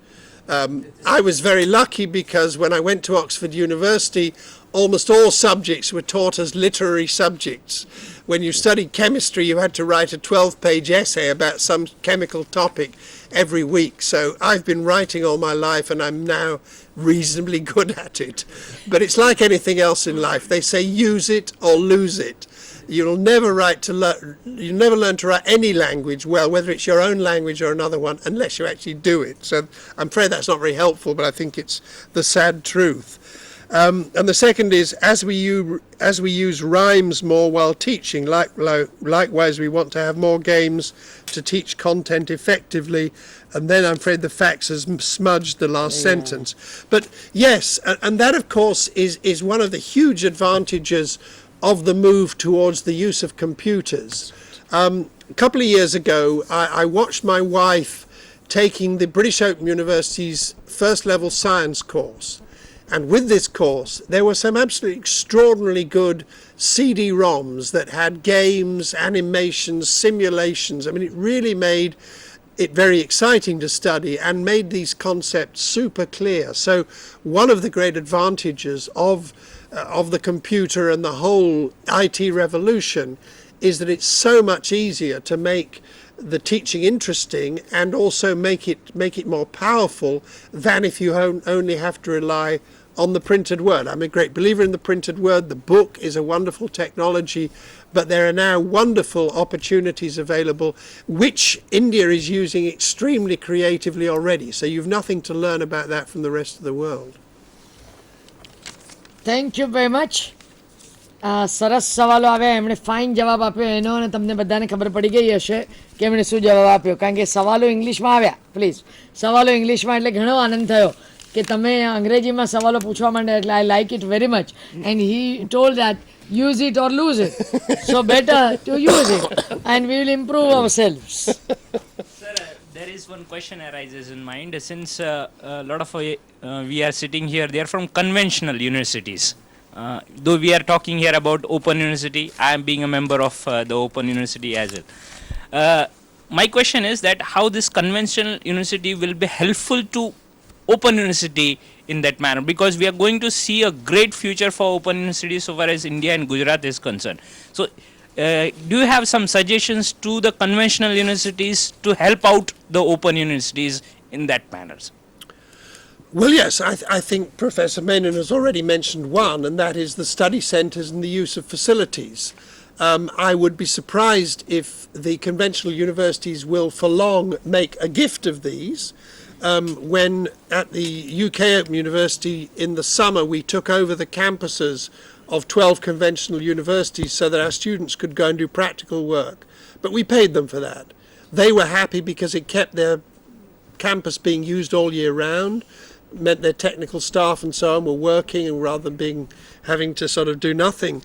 I was very lucky because when I went to Oxford University, almost all subjects were taught as literary subjects. When you studied chemistry, you had to write a 12-page essay about some chemical topic every week. So I've been writing all my life, and I'm now reasonably good at it. But it's like anything else in life. They say use it or lose it. You'll never learn to write any language well, whether it's your own language or another one, unless you actually do it. So I'm afraid that's not very helpful, but I think it's the sad truth. And the second is, as we use rhymes more while teaching, likewise we want to have more games to teach content effectively. And then I'm afraid the fax has smudged the last sentence. But yes, and that of course is one of the huge advantages of the move towards the use of computers. A couple of years ago, I watched my wife taking the British Open University's first level science course. And with this course, there were some absolutely extraordinarily good CD-ROMs that had games, animations, simulations. I mean, it really made it very exciting to study and made these concepts super clear. So one of the great advantages of the computer and the whole IT revolution is that it's so much easier to make the teaching interesting and also make it more powerful than if you only have to rely on the printed word. I'm a great believer in the printed word. The book is a wonderful technology, but there are now wonderful opportunities available, which India is using extremely creatively already. So you've nothing to learn about that from the rest of the world. Thank you very much. સરસ સવાલો આવ્યા, એમણે fine જવાબ આપ્યો એનો, અને તમને બધાને ખબર પડી ગઈ હશે કે એમણે શું જવાબ આપ્યો, કારણ કે સવાલો ઇંગ્લિશમાં આવ્યા. પ્લીઝ, સવાલો ઇંગ્લિશમાં એટલે ઘણો આનંદ થયો કે તમે અંગ્રેજીમાં સવાલો પૂછવા માંડ્યા, એટલે I like it very much. And he told that use it or lose it. So better to use it and we will improve ourselves. Sir, there is one question arises in mind. Since a lot of we are sitting here, they are from conventional universities. Though we are talking here about Open University, I am being a member of the Open University as well. My question is that how this conventional university will be helpful to Open University in that manner, because we are going to see a great future for Open University so far as India and Gujarat is concerned. So do you have some suggestions to the conventional universities to help out the Open Universities in that manner? Well, yes, I think Professor Menon has already mentioned one, and that is the study centres and the use of facilities. I would be surprised if the conventional universities will for long make a gift of these. When at the UK Open University in the summer we took over the campuses of 12 conventional universities so that our students could go and do practical work. But we paid them for that. They were happy because it kept their campus being used all year round, meant their technical staff and so on were working, and rather than having to sort of do nothing.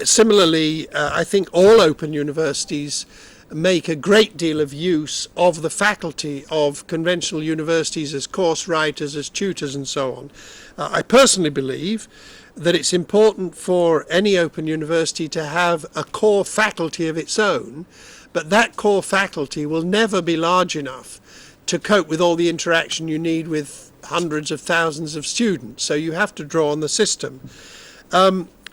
Similarly, I think all open universities make a great deal of use of the faculty of conventional universities as course writers, as tutors and so on. I personally believe that it's important for any open university to have a core faculty of its own, but that core faculty will never be large enough to cope with all the interaction you need with hundreds of thousands of students, so you have to draw on the system.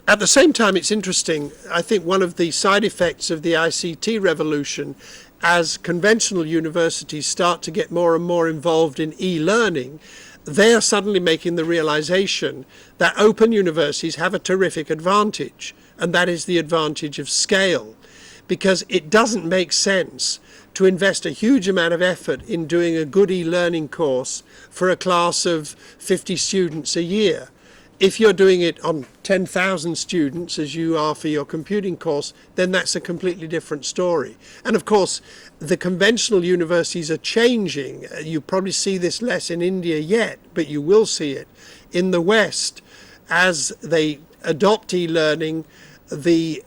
At the same time, it's interesting, I think one of the side effects of the ICT revolution, as conventional universities start to get more and more involved in e-learning, they are suddenly making the realization that open universities have a terrific advantage, and that is the advantage of scale, because it doesn't make sense to invest a huge amount of effort in doing a good e-learning course for a class of 50 students a year. If you're doing it on 10,000 students, as you are for your computing course, then that's a completely different story. And of course, the conventional universities are changing. You probably see this less in India yet, but you will see it in the West. As they adopt e-learning, the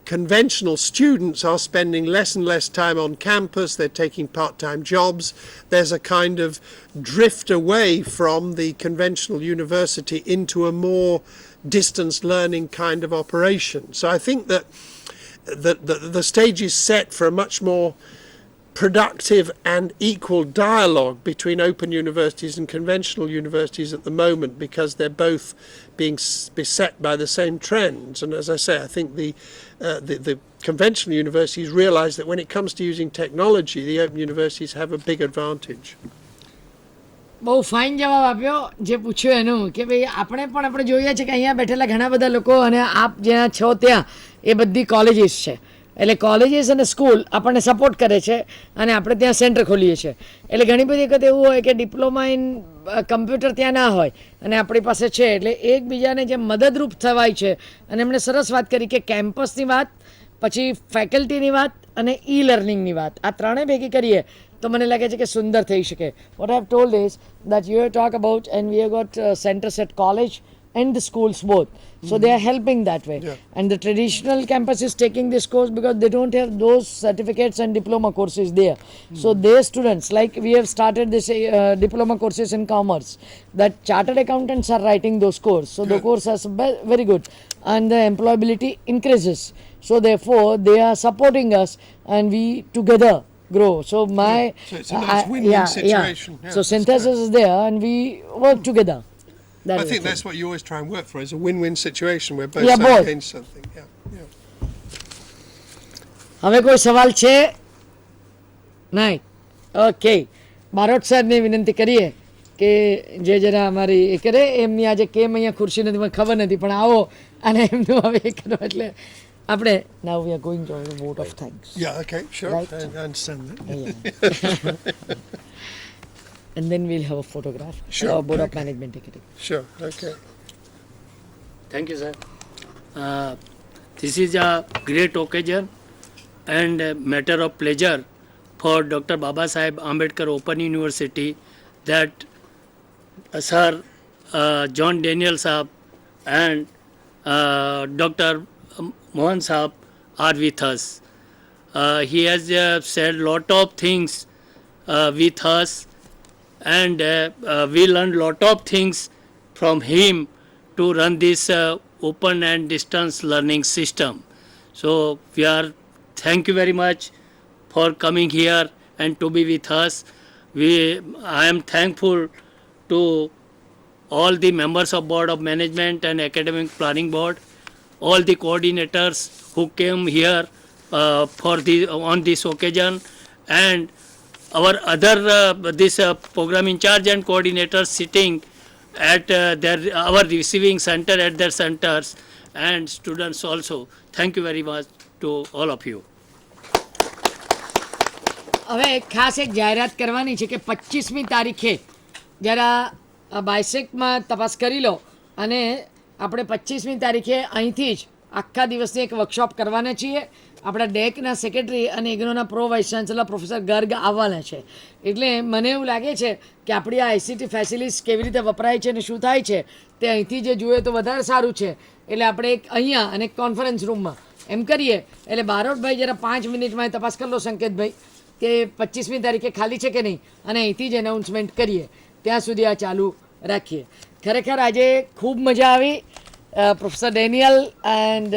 conventional students are spending less and less time on campus, they're taking part-time jobs, there's a kind of drift away from the conventional university into a more distance learning kind of operation. So I think that the stage is set for a much more productive and equal dialogue between open universities and conventional universities at the moment, because they're both being beset by the same trends. And as I say, I think the conventional universities realize that when it comes to using technology, the open universities have a big advantage. બહુ fine જવાબ આપ્યો જે પૂછ્યું એનું, કે ભાઈ આપણે જોઈએ છે કે અહીંયા બેઠેલા ઘણા બધા લોકો અને આપ જ્યાં છો ત્યાં એ બધી કોલેજીસ છે, એટલે કોલેજીસ અને સ્કૂલ આપણને સપોર્ટ કરે છે અને આપણે ત્યાં સેન્ટર ખોલીએ છીએ. એટલે ઘણી બધી વખત એવું હોય કે ડિપ્લોમા ઇન કમ્પ્યુટર ત્યાં ના હોય અને આપણી પાસે છે, એટલે એકબીજાને જે મદદરૂપ થવાય છે. અને એમણે સરસ વાત કરી કે કેમ્પસની વાત, પછી ફેકલ્ટીની વાત અને ઈ લર્નિંગની વાત, આ ત્રણેય ભેગી કરીએ તો મને લાગે છે કે સુંદર થઈ શકે. What I have told is that you have talk about and we have got centres at college and the schools both, so they are helping that way. And the traditional campus is taking this course because they don't have those certificates and diploma courses there. So their students, like we have started this diploma courses in commerce, that chartered accountants are writing those courses, so the course is very good and the employability increases. So therefore they are supporting us and we together grow. So so it's a nice win-win situation. Yeah, so synthesis is there and we work together. I think that's what you always try and work for, is a win-win situation where both sides gain something. હવે કોઈ સવાલ છે નહીં? Okay, Barot સાહેબને વિનંતી કરીએ કે જે જરા અમારી એ કરે. એમની આજે કેમ અહીંયા ખુરશી નથી મને ખબર નથી, પણ આવો અને એમનું હવે એ કરો એટલે આપણે now we are going to have a vote of thanks. Yeah, okay, sure. Right. I understand that. And then we'll have a photograph. Sure, Board of okay. Management take it. Sure, okay. Thank you, sir. This is a great occasion and a matter of pleasure for Dr. Baba Saheb Ambedkar Open University that Sir John Daniel Saab and Dr. Mohan Saab are with us. He has said lot of things with us, and we learned lot of things from him to run this open and distance learning system. So we are thank you very much for coming here and to be with us. I am thankful to all the members of Board of Management and Academic Planning Board, all the coordinators who came here on this occasion, and our other this program in charge and coordinators sitting at our receiving center at their centers, and students also. Thank you very much to all of you. હવે ખાસ એક જાહેરાત કરવાની છે કે 25મી તારીખે જરા બાયસેકમાં તપાસ કરી લો અને આપણે 25મી તારીખે અહીંથી જ આખા દિવસની એક વર્કશોપ કરવાના છીએ. આપણા ડેકના સેક્રેટરી અને ઇગ્નોના pro vice chancellor professor Garg આવવાના છે. એટલે મને એવું લાગે છે કે આપણી આ આઈસીટી ફેસિલિટીઝ કેવી રીતે વપરાય છે અને શું થાય છે તે અહીંથી જે જુએ તો વધારે સારું છે. એટલે આપણે એક અહીંયા અને એક કોન્ફરન્સ રૂમમાં એમ કરીએ. એટલે બારોટભાઈ જરા 5 મિનિટમાં તપાસ કરી લો સંકેતભાઈ કે 25મી તારીખે ખાલી છે કે નહીં, અને અહીંથી જ એનાઉન્સમેન્ટ કરીએ. ત્યાં સુધી આ ચાલુ રાખીએ. ખરેખર આજે ખૂબ મજા આવી. Professor Daniel and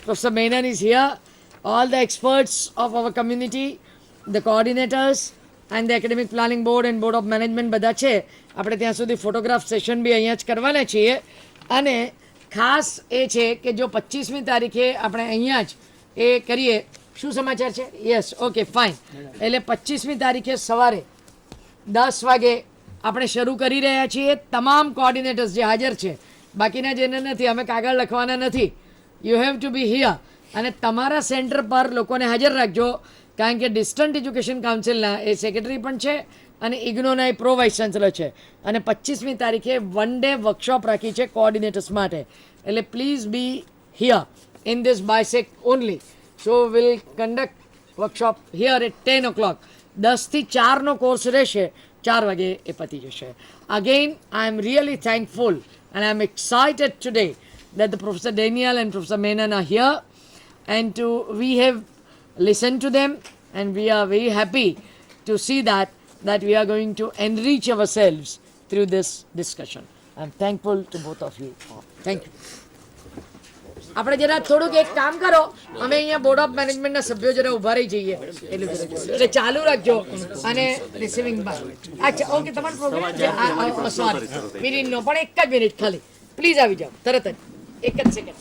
professor Menon is here. All the experts of our community, the coordinators and the academic planning board and board of management બધા છે. આપણે ત્યાં સુધી ફોટોગ્રાફ સેશન બી અહીંયા જ કરવાના છીએ. અને ખાસ એ છે કે જો 25મી તારીખે આપણે અહીંયા જ એ કરીએ. શું સમાચાર છે? Yes, okay, fine. એટલે 25મી તારીખે સવારે 10 વાગે આપણે શરૂ કરી રહ્યા છીએ. તમામ કોઓર્ડિનેટર્સ જે હાજર છે, બાકીના જેને નથી અમે કાગળ લખવાના નથી. You have to be here. અને તમારા સેન્ટર પર લોકોને હાજર રાખજો, કારણ કે ડિસ્ટન્ટ એજ્યુકેશન કાઉન્સિલના એ સેક્રેટરી પણ છે અને ઇગ્નોના એ પ્રો વાઇસ ચાન્સલર છે. અને 25મી તારીખે 1 day વર્કશોપ રાખી છે કોઓર્ડિનેટર્સ માટે. એટલે please be here in this બાયસેક only. So will conduct workshop here at 10 o'clock. 10 થી 4નો કોર્સ રહેશે. 4 વાગે એ પતી જશે. Again I am really thankful and I am excited today that the Professor Daniel and Professor Menon are here, and we have listened to them, and we are very happy to see that we are going to enrich ourselves through this discussion. I am thankful to both of you. Thank you. આપણે જરા થોડુંક એક કામ કરો, અમે અહીંયા board of મેનેજમેન્ટના સભ્યો જરા ઊભા રહી જઈએ. એટલે ચાલુ રાખજો અને રિસીવિંગ બાય. અચ્છા, ઓકે, તમારો પ્રોગ્રામ છે. સોરી, વિરીનનો પણ એક જ મિનિટ ખાલી પ્લીઝ આવી જાઓ તરત જ, એક જ સેકન્ડ.